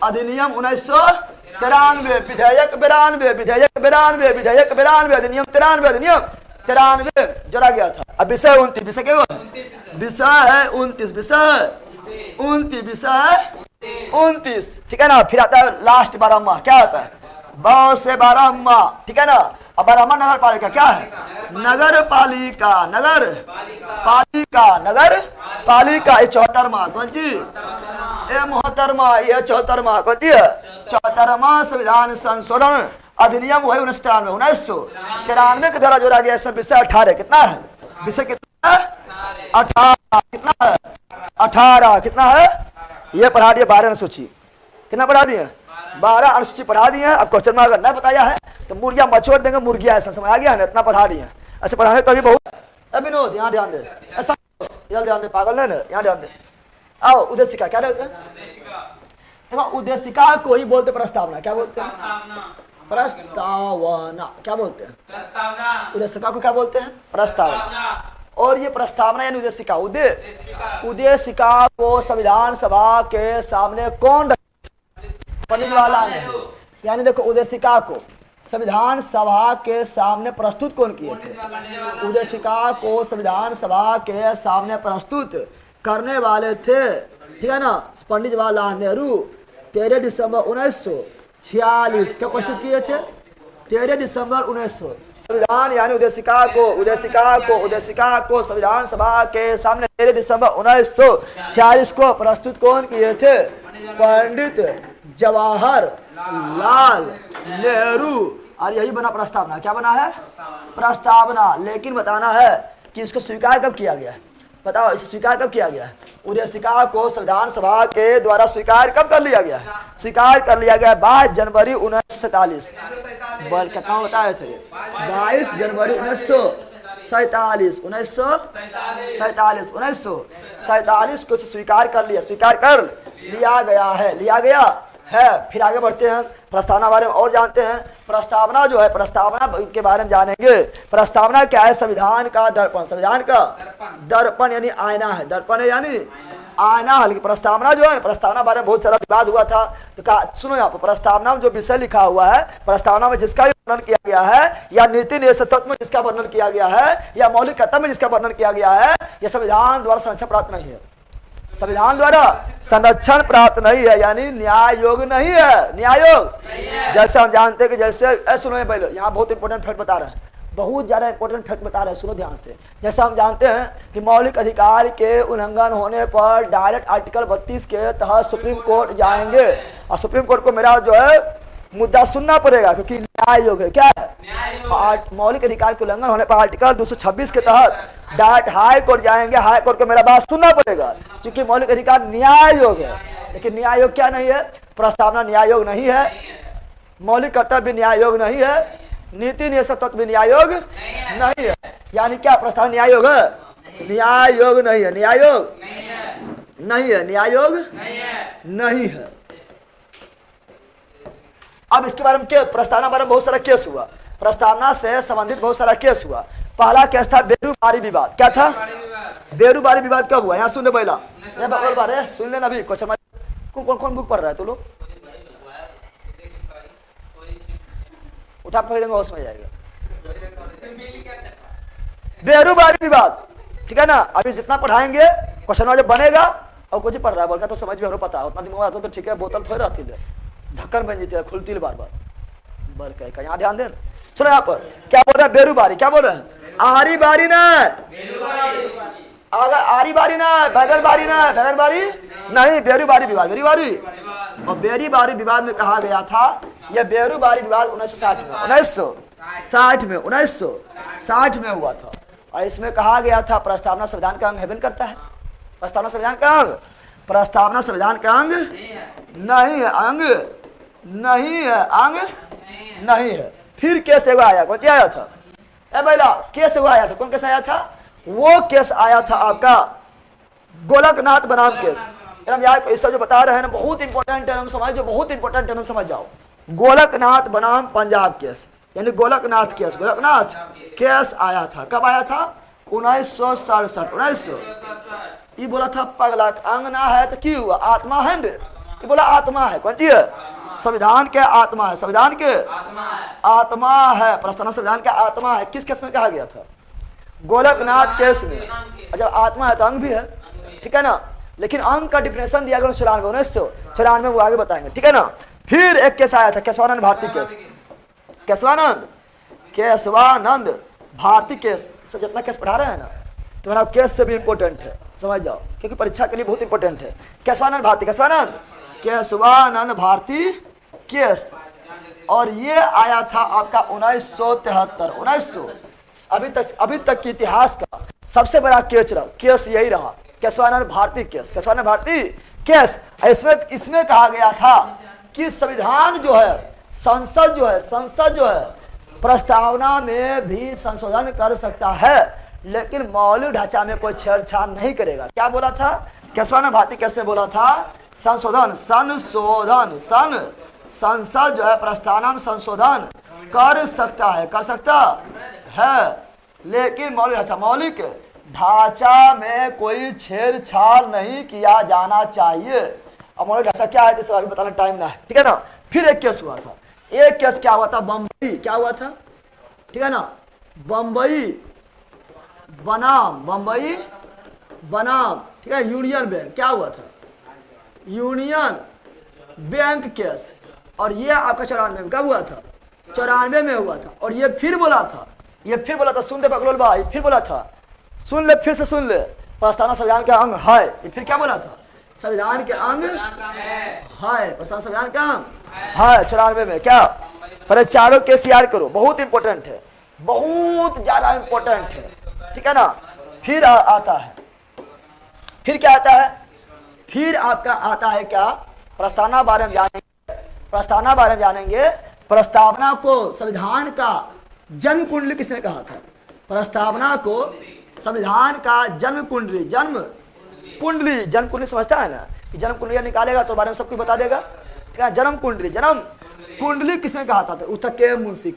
अधिनियम 1993, विधेयक 92, अधिनियम 93 जोड़ा गया था। अब विषय 29, विषय क्या हुआ, विषय है 29, ठीक है ना। फिर आता है लास्ट 12वां, क्या आता है 12 से 12वां, ठीक है ना। अब 12वां नगर पालिका, क्या है नगर पालिका, नगर पालिका ये 74वां, कौन सी ये 73वां, ये 74वां, कौन सी है 74वां संविधान संशोधन अधिनियम वही 1993 के द्वारा जोड़ा गया। सब विषय 18, कितना है विषय, कितना है 18, कितना है 18, कितना है ये पढ़ा दिया 12 अनुसूची, कितना पढ़ा दिए 12 अनुसूची पढ़ा दिए हैं। अब क्वेश्चन में अगर नहीं बताया है तो मुर्गिया मचोड़ देंगे, मुर्गिया ऐसा समझ आ गया है ना, इतना पढ़ा दिए हैं। ऐसे पढ़ाने तो अभी बहुत। विनोद यहाँ ध्यान दे, ऐसा ध्यान दे, पागल नहीं ना, यहाँ ध्यान दे। आओ उद्देशिका, क्या बोलते हैं देखो, उद्देशिका को ही बोलते प्रस्तावना, क्या बोलते हैं प्रस्तावना, क्या बोलते हैं उद्देशिका को क्या बोलते हैं प्रस्तावना। और ये प्रस्तावना यानी उद्देशिका, उद्देशिका को संविधान सभा के सामने कौन पंडित वाला ने, यानी देखो उद्देशिका को संविधान सभा के सामने प्रस्तुत कौन किए थे, उद्देशिका को संविधान सभा के सामने प्रस्तुत करने वाले थे, ठीक है ना, पंडित जवाहरलाल नेहरू 13 दिसंबर 1946 क्या प्रस्तुत किए थे 13 दिसंबर 1900। संविधान यानी उद्देशिका को संविधान सभा के सामने 13 दिसंबर 1946 को प्रस्तुत कौन किए थे, पंडित जवाहरलाल नेहरू। और यही बना प्रस्तावना, क्या बना है प्रस्तावना। लेकिन बताना है कि इसको स्वीकार कब किया गया है, बताओ इसे स्वीकार कब किया गया है। उद्देशिका को संविधान सभा के द्वारा स्वीकार कब कर लिया गया है, स्वीकार कर लिया गया 22 जनवरी 1947। बल कितना बताए थे 22 जनवरी 1947 को स्वीकार कर लिया गया है। फिर आगे बढ़ते हैं, प्रस्तावना बारे में और जानते हैं। प्रस्तावना जो है, प्रस्तावना के बारे में जानेंगे। प्रस्तावना क्या है, संविधान का दर्पण, संविधान का दर्पण यानी आईना है, दर्पण है यानी आईना। हल्की प्रस्तावना जो है, प्रस्तावना बारे में बहुत सारा विवाद हुआ था, तो सुनो यहाँ पर प्रस्तावना में जो विषय लिखा हुआ है, प्रस्तावना में जिसका वर्णन किया गया है, या नीति निदेश तत्व में जिसका वर्णन किया गया है, या मौलिक कर्तव्य में जिसका वर्णन किया गया है, यह संविधान द्वारा संरक्षण प्राप्त नहीं है। संविधान द्वारा संरक्षण प्राप्त नहीं है, यानी न्याय योग नहीं है। न्याय योग जैसे हम जानते हैं कि जैसे सुनो पहले, यहाँ बहुत इंपॉर्टेंट फैक्ट बता रहे हैं, बहुत ज्यादा इंपॉर्टेंट फैक्ट बता रहे हैं, सुनो ध्यान से। जैसे हम जानते हैं कि मौलिक अधिकार के उल्लंघन होने पर डायरेक्ट आर्टिकल 32 के तहत सुप्रीम कोर्ट जाएंगे, और सुप्रीम कोर्ट को मेरा जो है मुद्दा सुनना पड़ेगा, क्योंकि न्याय योग है। क्या है? मौलिक अधिकार के उल्लंघन होने पर आर्टिकल 226 के तहत डायरेक्ट हाई कोर्ट जाएंगे, हाई कोर्ट को मेरा बात सुनना पड़ेगा, क्योंकि मौलिक अधिकार न्याय योग है। लेकिन न्याय योग क्या नहीं है? प्रस्तावना न्याय योग नहीं है, मौलिक कर्तव्य न्याय योग नहीं है, नीति निषेध तत्व भी न्याय योग नहीं है। यानी क्या प्रस्तावना न्याय योग है? न्याय योग नहीं है, न्याय योग नहीं है, न्याय योग नहीं है। अब इसके बारे में क्या, प्रस्तावना बारे में बहुत सारा केस हुआ, प्रस्तावना से संबंधित बहुत सारा केस हुआ। पहला केस था बेरूबारी विवाद। क्या था? बेरूबारी विवाद कब हुआ? यहाँ सुन ले पहला, बारे सुन लेना अभी। कौन कौन बुक पढ़ रहा है तू लोग? उठा फेंक देंगे, होश में जाएगा। बेरूबारी विवाद, ठीक है ना? अभी जितना पढ़ाएंगे क्वेश्चन जब बनेगा, और कुछ पढ़ रहा है बोलकर तो समझ में हमें पता है, उतना दिमाग आता तो ठीक है, बोतल थोड़ी रहती है, ढक्कन बन जाती है, खुलती है बार बार बर का। यहाँ ध्यान दें, सुनो यहाँ पर क्या बोल रहे हैं? बेरूबारी। क्या बोल रहे हैं? आरी बारी ना, आरी बारी ना, बैगन बारी ना, बैगन बारी नहीं, बेरूबारी विवाद, बेरूबारी। और बेरूबारी विवाद में कहा गया था, यह बेरूबारी विवाद 1960 में हुआ था, और इसमें कहा गया था प्रस्तावना संविधान का अंग हेबन करता है। प्रस्तावना संविधान का अंग, प्रस्तावना संविधान का अंग नहीं है, अंग नहीं है, अंग नहीं है। फिर केस एगो आया, कौन सी आया था? पहला केस एगो आया था, कौन केस आया था? वो केस आया था आपका गोलकनाथ बनाम केस। यार इस सब जो बता रहे हैं ना, बहुत इंपॉर्टेंट है, हम समझ, जो बहुत इंपॉर्टेंट है हम समझ जाओ। गोलकनाथ बनाम पंजाब केस, यानी गोलकनाथ केस, गोलकनाथ केस आया था। कब आया था? 1967। 1900 ये बोला था पगला अंग ना है तो क्यों हुआ? आत्मा है, ये बोला आत्मा है। कौन सी है? संविधान के आत्मा है, संविधान के आत्मा है, प्रस्तावना संविधान के आत्मा है। किस केस में कहा गया था? गोलकनाथ केस में। जब आत्मा है तो अंग भी है, ठीक है ना? लेकिन अंग का डिफिनेशन दिया गया 1994 वो आगे बताएंगे, ठीक है ना? फिर एक केस आया था, केशवानंद भारती केस। केशवानंद भारती केस। सब जितना केस पढ़ा रहे हैं ना, तुम्हारा केस से भी इंपॉर्टेंट है, समझ जाओ, क्योंकि परीक्षा के लिए बहुत इंपॉर्टेंट है। केशवानंद भारती, केशवानंद भारती केस, और ये आया था आपका 1973। 1900 अभी तक के इतिहास का सबसे बड़ा केस यही रहा, केशवानंद भारती केस। केशवानंद भारती केस, इसमें कहा गया था कि संविधान जो है, संसद जो है प्रस्तावना में भी संशोधन कर सकता है, लेकिन मौलिक ढांचा में कोई छेड़छाड़ नहीं करेगा। क्या बोला था? केशवानंद भारती कैसे बोला था? संशोधन संसद जो है प्रस्तावना में संशोधन कर सकता है, लेकिन मौलिक ढांचा में कोई छेड़छाड़ नहीं किया जाना चाहिए। अब मौलिक ढांचा क्या है, अभी बताना टाइम ना है, ठीक है ना? फिर एक केस हुआ था, एक केस क्या हुआ था? बम्बई। क्या हुआ था? ठीक है ना? बम्बई बनाम, ठीक है, यूनियन बैंक। क्या हुआ था? यूनियन बैंक केस, और ये आपका 94 में कब हुआ था? 94 में हुआ था। और ये फिर बोला था, सुन ले बकलोल भाई, फिर बोला था, सुन ले, फिर से सुन ले, प्रस्तावना संविधान का अंग है। ये फिर क्या बोला था? संविधान के अंग है, प्रस्तावना संविधान का अंग है। 94 में क्या? पर चारों केस याद करो, बहुत इंपॉर्टेंट है, बहुत ज्यादा इंपॉर्टेंट है, ठीक है ना? फिर आता है, फिर क्या आता है? फिर आपका आता है क्या? प्रस्तावना बारे में जानेंगे। प्रस्तावना को संविधान का जन्म कुंडली किसने कहा था? प्रस्तावना को संविधान का जन्म कुंडली समझता है ना? कि जन्म कुंडली निकालेगा तो बारे में सब कुछ बता देगा। क्या जन्म कुंडली किसने कहा था? उत्तर के मुंशी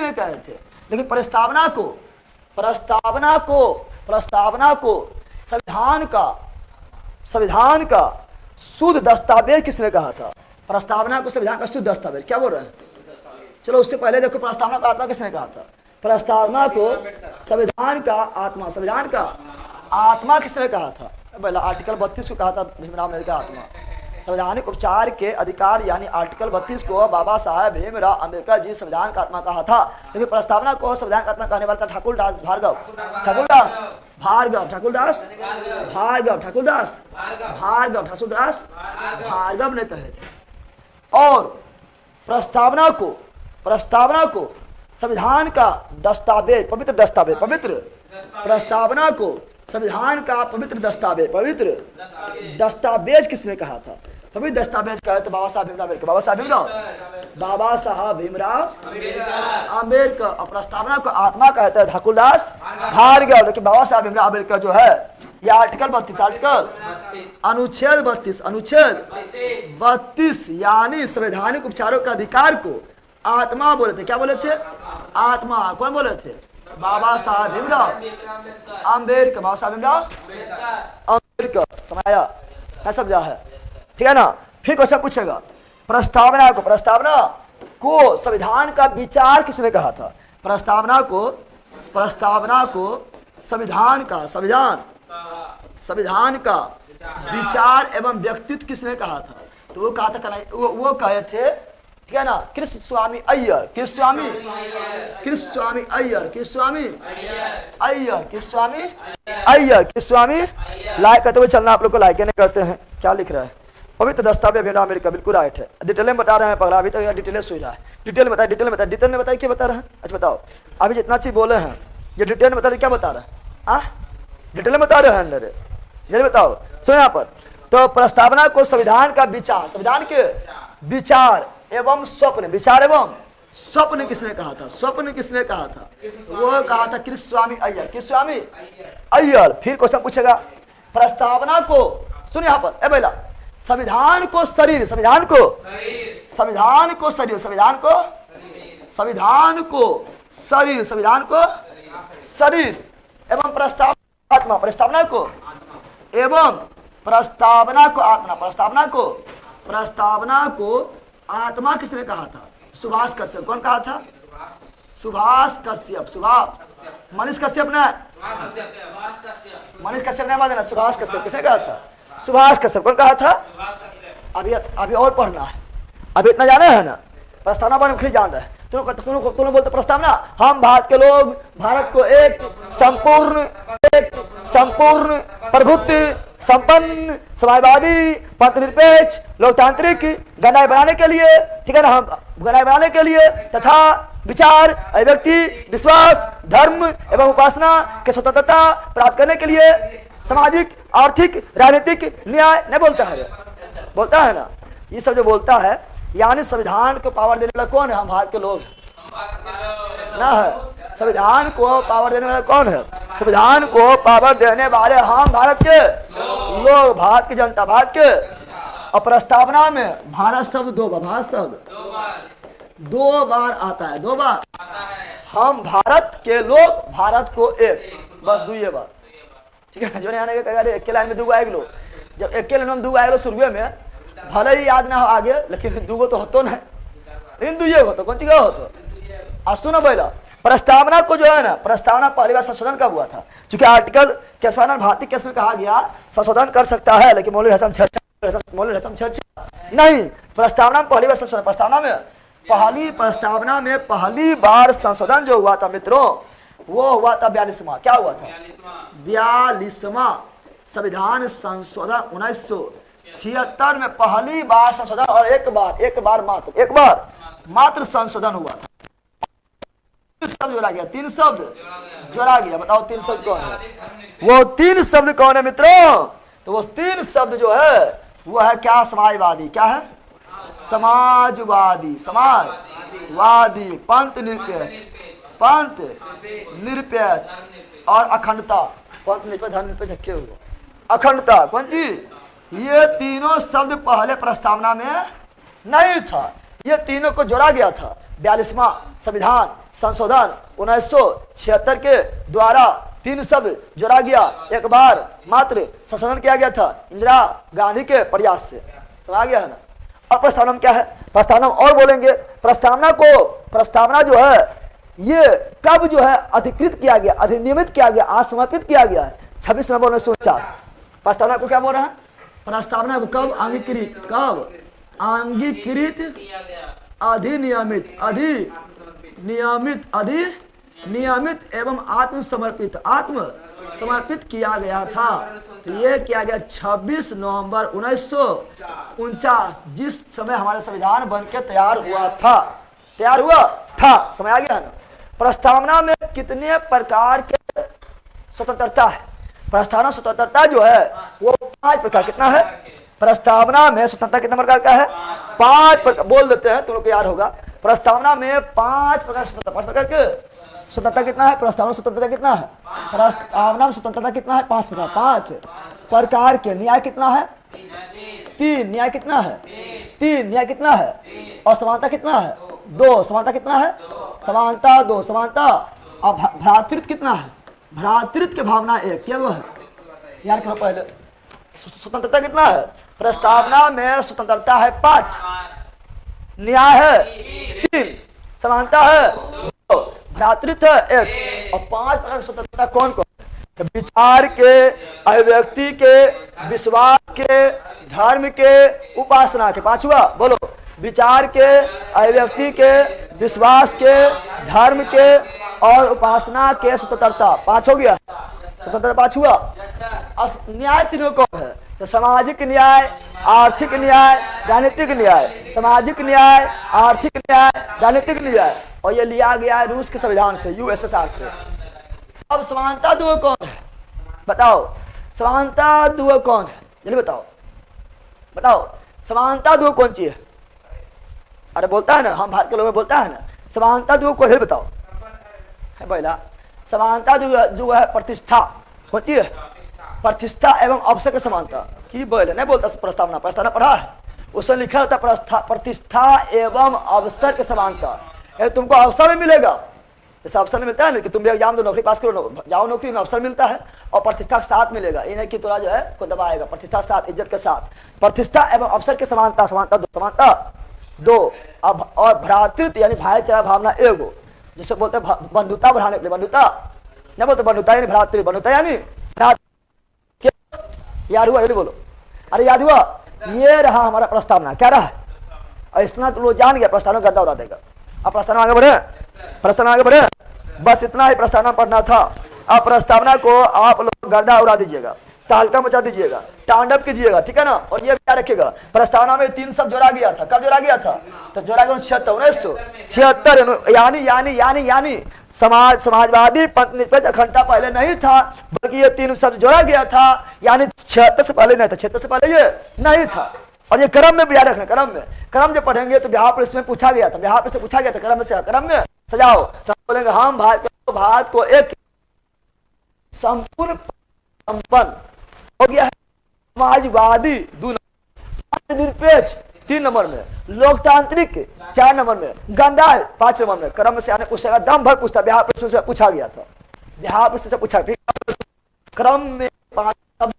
ने कहे थे। लेकिन प्रस्तावना को संविधान का शुद्ध दस्तावेज किसने कहा था? प्रस्तावना को संविधान का शुद्ध दस्तावेज। क्या बोल रहे हैं? चलो उससे पहले देखो, प्रस्तावना का आत्मा किसने कहा था? प्रस्तावना को संविधान का आत्मा, संविधान का आत्मा किसने कहा था? पहला आर्टिकल 32 को कहा था भीमराव अम्बेडकर आत्मा। संवैधानिक उपचार के अधिकार यानी आर्टिकल 32 को बाबा साहेब भीमराव अम्बेडकर जी संविधान का आत्मा कहा था, लेकिन प्रस्तावना को संविधान का आत्मा कहने वाला था ठाकुरदास भार्गव, ठाकुरदास भार्गव, ठाकुरदास भार्गव, ठाकुरदास भार्गव, ठाकुरदास भार्गव ने कहे थे। और प्रस्तावना को संविधान का दस्तावेज, पवित्र दस्तावेज, पवित्र प्रस्तावना को संविधान का पवित्र दस्तावेज, पवित्र दस्तावेज किसने कहा था? पवित्र दस्तावेज कहे तो बाबा साहब भीमराव अम्बेडकर, बाबा साहब भीमराव अम्बेडकर। और प्रस्तावना को आत्मा कहते हैं ठाकुरदास भार्गव। लेकिन बाबा साहब भीमराव अम्बेडकर जो है ये आर्टिकल 32, आर्टिकल अनुच्छेद 32, अनुच्छेद 32 यानी संवैधानिक उपचारों के अधिकार को आत्मा बोले थे। क्या बोले थे? आत्मा। कौन बोले थे? बाबा साहब भीमराव अम्बेडकर, बाबा साहब भीमराव अम्बेडकर। समाया क्या समझा है? ठीक है ना। फिर क्वेश्चन पूछेगा प्रस्तावना को संविधान का विचार किसने कहा था? प्रस्तावना को संविधान का विचार एवं व्यक्तित्व किसने कहा था? तो वो कहा था, वो कहे थे, ठीक है ना, कृष्ण स्वामी अय्यर, लाइक करते हुए चलना। आप लोग को लाइक नहीं करते हैं, क्या लिख रहा है? पवित्र दस्तावेज भीमराव अम्बेडकर, बिल्कुल राइट है। डिटेल में बता रहे हैं पगला, अभी तक डिटेल सुन रहा है। डिटेल में बताइए क्या बता रहे हैं? अच्छा बताओ, अभी जितना चीज बोले हैं ये डिटेल में बता रहे, क्या बता रहे हैं? डिटेल में बता रहे हैं अंदर, जल्दी बताओ। सुनो यहाँ पर, तो प्रस्तावना को संविधान का विचार, संविधान के विचार एवं स्वप्न, विचार एवं स्वप्न किसने कहा था? स्वप्न किसने कहा था? वो कहा था कृष्ण स्वामी अय्यर, कृष्ण स्वामी अय्यर। फिर क्वेश्चन पूछेगा प्रस्तावना को, सुन यहाँ पर, ए बेला, संविधान को शरीर, संविधान को शरीर एवं प्रस्तावना को एवं प्रस्तावना को आत्मा किसने कहा था? सुभाष कश्यप। कौन कहा था? सुभाष कश्यप। मनीष कश्यप ने, सुभाष कश्यप किसने कहा था? सुभाष कश्यप। कौन कहा था? अभी और पढ़ना है, अभी इतना जाना है ना, प्रस्तावना बारे में खाली जान रहे हैं। तुम बोलते प्रस्तावना, हम भारत के लोग भारत को एक संपूर्ण प्रभुत्व संपन्न समाजवादी पंथ निरपेक्ष लोकतांत्रिक गणराज्य बनाने के लिए, ठीक है ना, हम गणराज्य बनाने के लिए तथा विचार, अभिव्यक्ति, विश्वास, धर्म एवं उपासना के स्वतंत्रता प्राप्त करने के लिए सामाजिक, आर्थिक, राजनीतिक न्याय नहीं बोलता है ना। ये सब जो बोलता है, यानी संविधान को पावर देने वाला कौन है? हम भारत के लोग ना है। संविधान को पावर देने वाला कौन है? संविधान को पावर देने वाले हम भारत के लोग, भारत की जनता, भारत के। और प्रस्तावना में भारत शब्द दो बार आता है, 2 बार। हम भारत के लोग, भारत को एक, बस 2 बार, ठीक है। जो नहीं आने का एक लाइन में 2 आएगा लो, जब एक लाइन में 2 आएगा शुरू में, भले ही याद ना हो आगे, लेकिन 2 तो होतो ना, लेकिन 2 होतो, कौन चीज होतो? और सुनो पहला, प्रस्तावना को जो है ना, प्रस्तावना पहली बार संशोधन कब हुआ था? क्योंकि आर्टिकल केशवानंद भारती केस में कहा गया संशोधन कर सकता है, लेकिन मौलवी हसन चर्चा नहीं। प्रस्तावना में पहली बार संशोधन, प्रस्तावना में पहली बार संशोधन जो हुआ था मित्रों, वो हुआ था 42वां। क्या हुआ था? 42वां संविधान संशोधन 1976 में पहली बार संशोधन, और एक बार मात्र संशोधन हुआ था। 3 शब्द जोड़ा गया, 3 शब्द जोड़ा गया। बताओ 3 शब्द कौन है? वो 3 शब्द कौन है मित्रों? तो वो 3 शब्द जो है वो है क्या? समाजवादी। क्या है? समाजवादी, पंथ निरपेक्ष और अखंडता। पंथ निरपेक्ष, धर्म निरपेक्ष, अखंडता। कौन चीज? ये तीनों शब्द पहले प्रस्तावना में नहीं था, ये तीनों को जोड़ा गया था 42वां संविधान संशोधन 1976 के द्वारा। 3 शब्द जोड़ा गया, एक बार मात्र संशोधन किया गया था इंदिरा गांधी के प्रयास से। समझ गया है ना? अब प्रस्तावना में क्या है? प्रस्तावना और बोलेंगे, प्रस्तावना जो है ये कब जो है अधिकृत किया गया, अधिनियमित किया गया, आज समर्पित किया गया है 26 नवंबर 1949। प्रस्तावना को क्या बोल रहा है? प्रस्तावना को कब अंगीकृत, कब अंगीकृत, अधिनियमित, नियमित एवं आत्मसमर्पित किया गया था। तो ये किया गया 26 नवंबर 1949, जिस समय हमारा संविधान बनके तैयार हुआ था, समय आ गया ना। प्रस्तावना में कितने प्रकार के स्वतंत्रता है? प्रस्तावना स्वतंत्रता जो है वो 5 प्रकार, कितना है? प्रस्तावना में स्वतंत्रता कितने प्रकार का है? 5 प्रकार, बोल देते हैं, तुम लोग को याद होगा। प्रस्तावना में 5 प्रकार स्वतंत्रता, 5 प्रकार के स्वतंत्रता कितना है? प्रस्तावना स्वतंत्रता कितना है? प्रस्तावना में स्वतंत्रता कितना है? 5 प्रकार, 5 प्रकार के। न्याय कितना है? 3। न्याय कितना है? 3। न्याय कितना है? और समानता कितना है? 2। समानता कितना है? समानता 2। समानता। अब भ्रातृत्व कितना है? भ्रातृत्व की भावना 1। क्या वो है? याद करो पहले। स्वतंत्रता कितना है? प्रस्तावना में स्वतंत्रता है 5, न्याय है 3, समानता है 2, भ्रातृत्व है 1। और 5 प्रकार की स्वतंत्रता कौन कौन? विचार के, अभिव्यक्ति के, विश्वास के, धर्म के, उपासना के। 5हुआ बोलो। विचार के, अभिव्यक्ति के, विश्वास के, धर्म के और उपासना के स्वतंत्रता। 5 हो गया स्वतंत्रता, 5 हुआ। न्याय तीनों कौन है? तो सामाजिक न्याय, आर्थिक न्याय, राजनीतिक न्याय। सामाजिक न्याय, आर्थिक न्याय, राजनीतिक न्याय। और ये लिया गया है रूस के संविधान से, यूएसएसआर से। अब समानता 2 कौन है? बताओ समानता 2 कौन है? जल्दी बताओ समानता 2 कौन सी है? अरे बोलता है ना, हम भारत के लोग बोलता है ना, समानता 2 को बताओ है पहला। समानता जो है प्रतिष्ठा, कौन सी है? प्रतिष्ठा एवं अवसर की समानता की बोले नहीं बोलता। प्रस्तावना पढ़ा है, उसमें लिखा होता प्रतिष्ठा एवं अवसर की समानता। तुमको अवसर में मिलेगा, जैसे अवसर मिलता है ना कि तुम भी एग्जाम दो, नौकरी पास करो, जाओ नौकरी में अवसर मिलता है, और प्रतिष्ठा के साथ मिलेगा। ये नहीं कि थोड़ा जो है को दबाएगा, प्रतिष्ठा के साथ, इज्जत के साथ। प्रतिष्ठा एवं अवसर की समानता, समानता 2। अब और भ्रातृत्व यानी भाईचारा भावना 1, जिसे बोलते हैं बंधुता बढ़ाने के लिए। बंधुता नहीं बोलते, बंधुता यानी भ्रातृ, बंधुता यानी याद हुआ? बोलो। अरे याद हुआ? ये रहा हमारा प्रस्तावना। क्या रहा? और इतना तो लोग जान गया, प्रस्तावना गद्दा उड़ा देगा। अब प्रस्तावना आगे बढ़े, बस इतना ही प्रस्तावना पढ़ना था। अब प्रस्तावना को आप लोग गर्दा उड़ा दीजिएगा, तहलका मचा दीजिएगा, तांडव कीजिएगा, ठीक है ना। और ये क्या रखेगा? प्रस्तावना में 3 शब्द जोड़ा गया था। कब जोड़ा गया था? तो जोड़ा गया 1976। यानी समाजवादी, पंथनिरपेक्ष, अखंडता पहले नहीं था, बल्कि ये 3 शब्द जोड़ा गया था। यानी 76 से पहले नहीं था, 76 से पहले ये नहीं था। और ये क्रम में भी याद रखना, क्रम जब पढ़ेंगे तो बिहार पुलिस में पूछा गया था, क्रम में सजाओ। तो बोलेंगे हम भारत को एक संपूर्ण संपन्न हो गया है, समाजवादी 2 नंबर, निरपेक्ष 3 नंबर में, लोकतांत्रिक 4 नंबर में, गणराज्य 5 नंबर में। क्रम से आने पूछेगा, दम भर पूछता, बिहार पुलिस से पूछा गया था, बिहार पुलिस से पूछा। क्रम में 5 शब्द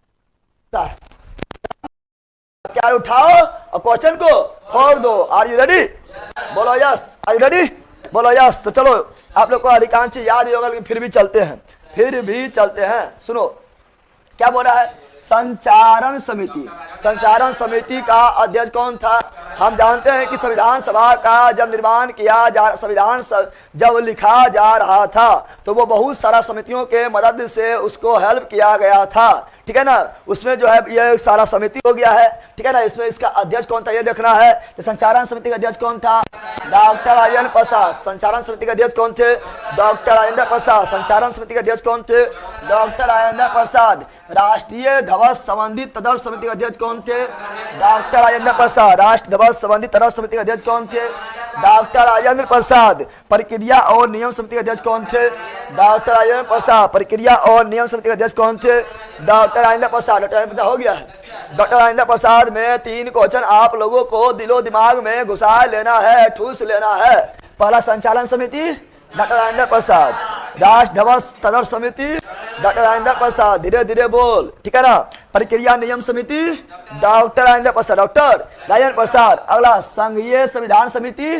क्या उठाओ और क्वेश्चन को फोड़ दो। Are you ready? बोलो यस। Are you ready? बोलो यस। तो चलो, आप लोग को अधिकांश चीज याद ही होगा, लेकिन फिर भी चलते हैं। सुनो क्या बोल रहा है? संचालन समिति का अध्यक्ष कौन था? हम जानते हैं कि संविधान सभा का जब निर्माण किया जा, संविधान जब लिखा जा रहा था, तो वो बहुत सारा समितियों के मदद से उसको हेल्प किया गया था, ठीक है ना। उसमें जो है ये सारा समिति हो गया है, ठीक है ना। इसमें इसका अध्यक्ष कौन था ये देखना है। तो संचालन समिति का अध्यक्ष कौन था? डॉक्टर राजेंद्र प्रसाद। संचालन समिति के अध्यक्ष कौन थे? डॉक्टर राजेंद्र प्रसाद। संचालन समिति के अध्यक्ष कौन थे? डॉक्टर राजेंद्र प्रसाद। राष्ट्रीय ध्वज संबंधित तदर्थ समिति के अध्यक्ष कौन थे? डॉक्टर राजेंद्र प्रसाद। राष्ट्रीय ध्वज संबंधित तदर्थ समिति के अध्यक्ष कौन थे? डॉक्टर राजेंद्र प्रसाद। प्रक्रिया और नियम समिति के अध्यक्ष कौन थे? डॉक्टर राजेंद्र प्रसाद। प्रक्रिया और नियम समिति के अध्यक्ष कौन थे? डॉक्टर राजेंद्र प्रसाद। डॉक्टर राजेंद्र प्रसाद हो गया है। डॉक्टर राजेंद्र प्रसाद में 3 क्वेश्चन आप लोगों को दिलो दिमाग में घुसा लेना है, ठूस लेना है। पहला संचालन समिति डॉक्टर राजेंद्र प्रसाद, राष्ट्र ध्वज तदर्थ समिति डॉक्टर राजेंद्र प्रसाद, धीरे धीरे बोल, ठीक है ना। प्रक्रिया नियम समिति डॉक्टर राजेंद्र प्रसाद, डॉक्टर राजेंद्र प्रसाद। अगला संघीय संविधान समिति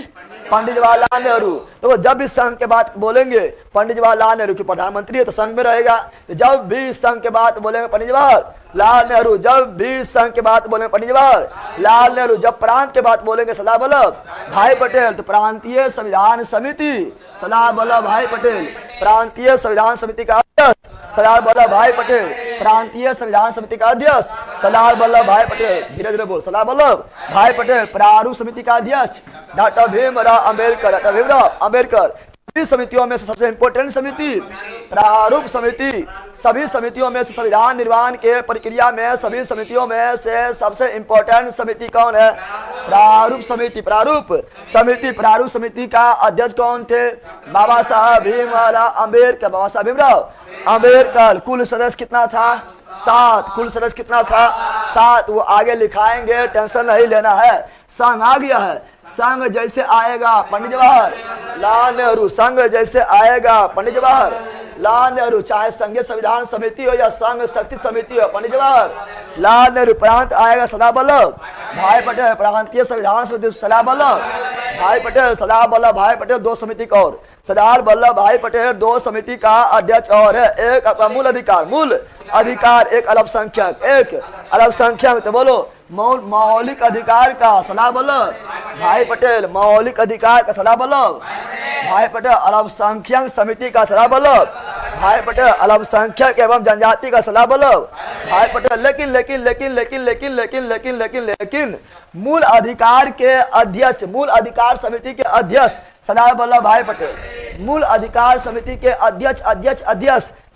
पंडित जवाहरलाल नेहरू। तो जब भी संघ के बात बोलेंगे पंडित जवाहरलाल नेहरू की प्रधानमंत्री है तो संघ में रहेगा। जब भी संघ के बात बोलेंगे पंडित जवाहरलाल नेहरू, जब भी संघ के बात बोलेंगे पंडित जवाहरलाल नेहरू, जब प्रांत के बात बोलेंगे सरदार वल्लभ भाई पटेल तो प्रांतीय संविधान समिति सरदार वल्लभ भाई पटेल, प्रांतीय संविधान समिति का अध्यक्ष सरदार वल्लभ भाई पटेल, प्रांतीय संविधान समिति का अध्यक्ष सरदार वल्लभ भाई पटेल, धीरे धीरे बोल, सरदार वल्लभ भाई पटेल, प्रारूप समिति का अध्यक्ष डॉक्टर भीमराव अंबेडकर, डॉक्टर भीमराव अंबेडकर। सभी समितियों में से सबसे इंपॉर्टेंट समिति प्रारूप समिति, सभी समितियों में से संविधान निर्माण के प्रक्रिया में सभी समितियों में से सबसे इंपॉर्टेंट समिति कौन है? प्रारूप समिति। प्रारूप समिति, प्रारूप समिति का अध्यक्ष कौन थे? बाबा साहब भीमराव अंबेडकर, बाबा साहब भीमराव अंबेडकर। कुल सदस्य कितना था? 7। कुल सदस्य कितना था? 7। वो आगे लिखाएंगे, टेंशन नहीं लेना है। संघ आ गया है, संघ जैसे आएगा पंडित जवाहरलाल नेहरू, संघ जैसे आएगा पंडित जवाहरलाल नेहरू, चाहे संघीय संविधान समिति हो या संघ शक्ति समिति हो, पंडित जवाहरलाल नेहरू। प्रांत आएगा सरदार वल्लभ भाई पटेल, प्रांतीय संविधान समिति सरदार वल्लभ भाई पटेल, सरदार वल्लभ भाई पटेल। 2 समिति का और सरदार वल्लभ भाई पटेल 2 समिति का अध्यक्ष और है। एक अपना मूल अधिकार, एक अल्पसंख्यक, एक अल्पसंख्यक। तो बोलो मौलिक अधिकार का सरदार वल्लभ भाई पटेल, मौलिक अधिकार का सरदार वल्लभ भाई पटेल। अल्पसंख्यक समिति का सरदार वल्लभ भाई पटेल, अल्पसंख्यक एवं जनजाति का सरदार वल्लभ भाई पटेल। लेकिन मूल अधिकार के अध्यक्ष, मूल अधिकार समिति के अध्यक्ष सरदार वल्लभ भाई पटेल, मूल अधिकार समिति के अध्यक्ष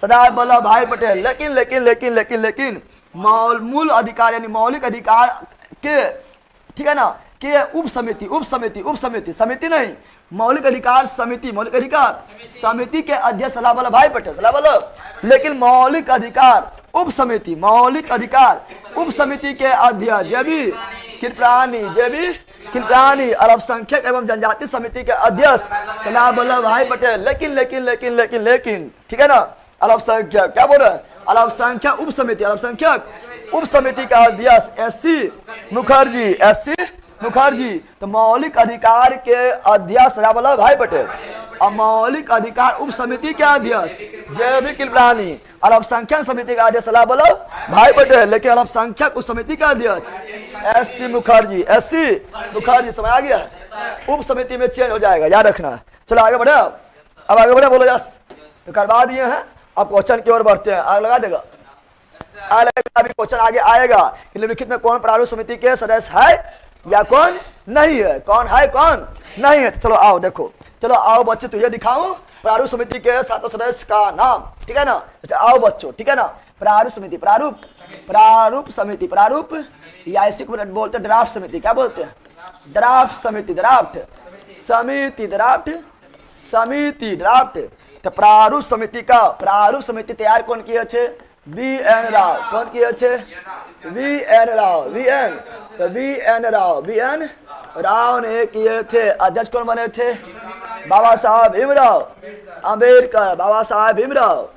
सरदार वल्लभ भाई पटेल। लेकिन मूल अधिकार यानी मौलिक अधिकार के, ठीक है ना, के उप समिति, समिति नहीं, मौलिक अधिकार समिति, मौलिक अधिकार समिति के अध्यक्ष सरदार वल्लभ भाई पटेल, सरदार वल्लभ। लेकिन मौलिक अधिकार उप समिति के अध्यक्ष जेबी कृपलानी, अल्पसंख्यक एवं जनजाति समिति के अध्यक्ष सरदार वल्लभ भाई पटेल। लेकिन ठीक है ना, अल्पसंख्यक क्या बोल रहे हैं? अल्पसंख्यक उप समिति का अध्यक्ष एससी मुखर्जी। तो मौलिक अधिकार के अध्यक्ष सरदार वल्लभ भाई पटेल और मौलिक अधिकार उप समिति के अध्यक्ष जेबी कृपलानी, अल्पसंख्यक समिति का अध्यक्ष सरदार वल्लभ भाई पटेल। लेकिन अल्पसंख्यक उप समिति का अध्यक्ष एससी मुखर्जी, समझ आ गया? उप समिति में चेंज हो जाएगा, याद रखना। चलो आगे बढ़े, अब आगे बढ़े, बोलो यस। तो करवा दिए हैं, अब क्वेश्चन की ओर बढ़ते हैं। आग लगा देगा, अभी क्वेश्चन आगे आएगा कि निम्नलिखित में कौन प्रारूप समिति के सदस्य है या कौन नहीं है, कौन है कौन नहीं है। तो चलो आओ देखो, चलो आओ बच्चे, तुझे दिखाऊं प्रारूप समिति के 7 सदस्य का नाम, ठीक है ना। अच्छा आओ बच्चों, ठीक है ना। प्रारूप समिति, प्रारूप समिति, प्रारूप या इसी को बोलते हैं ड्राफ्ट समिति, क्या बोलते हैं? ड्राफ्ट समिति, ड्राफ्ट। तो प्रारूप समिति तैयार कौन किए थे? वी.एन. राव। कौन किए थे? वी.एन. राव ने किए थे। अध्यक्ष कौन बने थे? बाबा साहब भीमराव अंबेडकर, बाबा साहब भीमराव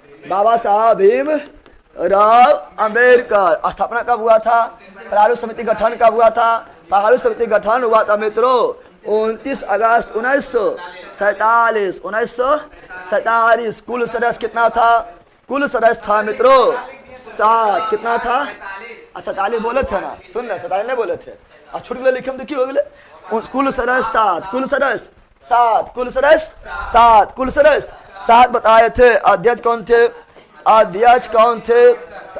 अंबेडकर। स्थापना कब हुआ था? प्रारूप समिति गठन कब हुआ था? प्रारूप समिति गठन हुआ था मित्रों 29 अगस्त 1947। कुल सदस्य कितना था? कुल सदस्य था मित्रों 7। कितना था? 47 बोले थे ना, सुन ना, 47 नहीं बोले थे। अब छूट गए, लिखे में देखिए हो गए। कुल सदस्य 7, कुल सदस्य 7 बताए थे। अध्यक्ष कौन थे?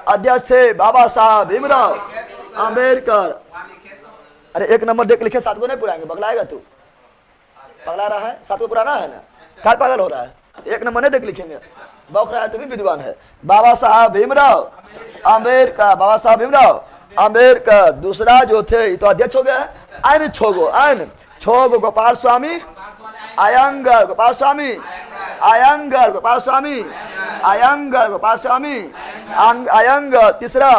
अध्यक्ष थे बाबा साहब भीमराव अंबेडकर। अरे 1 नंबर देख लिखे, 7 को नहीं पुराएंगे, बगलाएगा तू, पगला रहा है। 7 को पुराना है ना, क्या पागल हो रहा है? 1 नंबर नहीं देख लिखेंगे, बौख रहा है, तुम भी विद्वान है। बाबा साहब भीमराव अंबेडकर। दूसरा जो थे, ये तो अध्यक्ष हो गया है, आयन छोगो गोपाल स्वामी अयंगर, तीसरा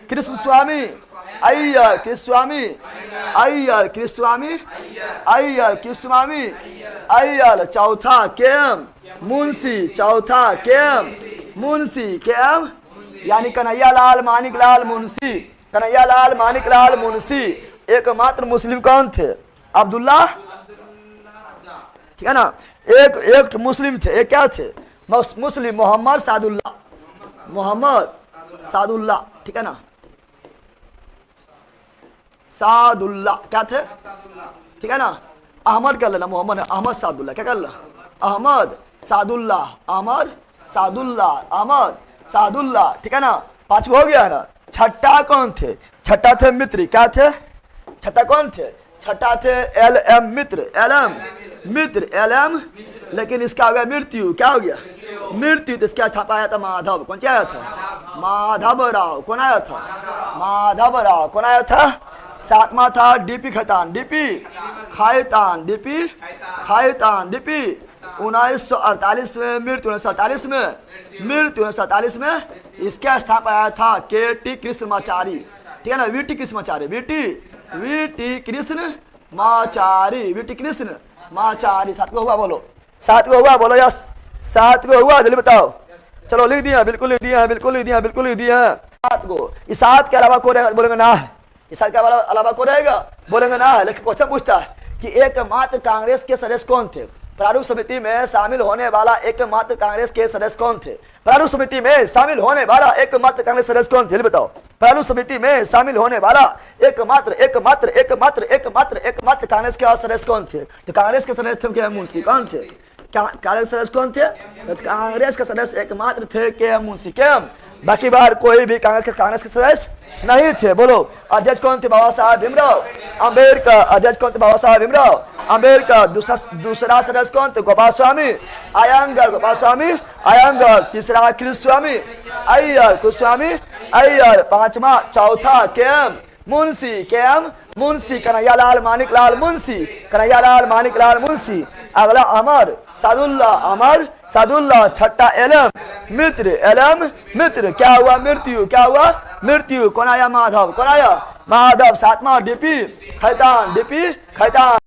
कृष्ण स्वामी अय्यर। चौथा केएम मुंशी, यानी कन्हैयालाल मानिकलाल मुंशी। एकमात्र मुस्लिम कौन थे? अब्दुल्ला ठीक है ना। एक मुस्लिम थे, एक क्या थे, मुस्लिम मोहम्मद सादुल्ला, मोहम्मद सादुल्ला, ठीक है ना, सादुल्ला क्या थे, ठीक है ना। अहमद कर लेना, मोहम्मद है, अहमद सादुल्ला, क्या कर लेना, अहमद सादुल्ला, अहमद सादुल्ला, अहमद सादुल्ला, ठीक है ना। पांचवा हो गया है ना। छठा कौन थे, छठा थे मित्र, क्या थे, छठा कौन थे, छठा थे एल एम मित्र, एल एम मित्र, एल एम, लेकिन इसका हो गया मृत्यु, क्या हो गया मृत्यु, तो इसका स्थापना आया था माधव, कौन आया था, माधव राव, कौन आया था, माधव राव, कौन आया था। सातवां था DP Khaitan, DP Khaitan, DP Khaitan, DP 1948 में मृत्यु, 1948 में मृत्यु, 1947 में इसका स्थापना आया था के टी कृष्णमाचारी, ठीक है ना, we T Krishnamachari, we T Krishnamachari, we T Krishnamachari. सात को हुआ बोलो, सात को हुआ बोलो, यस सात को हुआ, जल्दी बताओ। चलो लिख दिया, बिल्कुल लिख दिया है, बिल्कुल लिख दिया, बिल्कुल लिख दिया है। सात को, इस सात के अलावा कोई रहेगा, बोलेंगे ना है, इस सात के अलावा कोई रहेगा, बोलेंगे ना है। लेकिन क्वेश्चन पूछता है कि एकमात्र कांग्रेस के सदस्य कौन थे, प्रारूप समिति में शामिल होने वाला एकमात्र कांग्रेस के सदस्य कौन थे, प्रारूप समिति में शामिल होने वाला एकमात्र कांग्रेस सदस्य कौन थे, बताओ। प्रारूप समिति में शामिल होने वाला एकमात्र एकमात्र एकमात्र एकमात्र एकमात्र कांग्रेस के सदस्य कौन थे, तो कांग्रेस के सदस्य थे के मुंशी, कौन थे, कांग्रेस के सदस्य कौन थे, तो कांग्रेस के सदस्य एकमात्र थे के मुंशी, के बाकी बार कोई भी कांग्रेस के सदस्य नहीं थे। बोलो अध्यक्ष कौन थे, बाबा साहब भीमराव अम्बेडकर, अध्यक्ष कौन थे, बाबा साहब भीमराव अम्बेडकर। दूसरा सदस्य कौन थे, गोपाल स्वामी अयंगर, गोपाल स्वामी अयंगर। तीसरा कृष्णस्वामी अय्यर, कृष्णस्वामी अय्यर। पांचवा, चौथा केएम मुंशी, केएम मुंशी, कन्हैयालाल मानिकलाल मुंशी, कन्हैयालाल मानिकलाल मुंशी। अगला अमर सादुल्ला, अमर सादुल्ला। छठा एलएम मित्र, एलएम मित्र। क्या हुआ मृत्यु, क्या हुआ मृत्यु, कौन आया, माधव, कौन आया, माधव। सातवां डीपी खैतान, डीपी खैतान।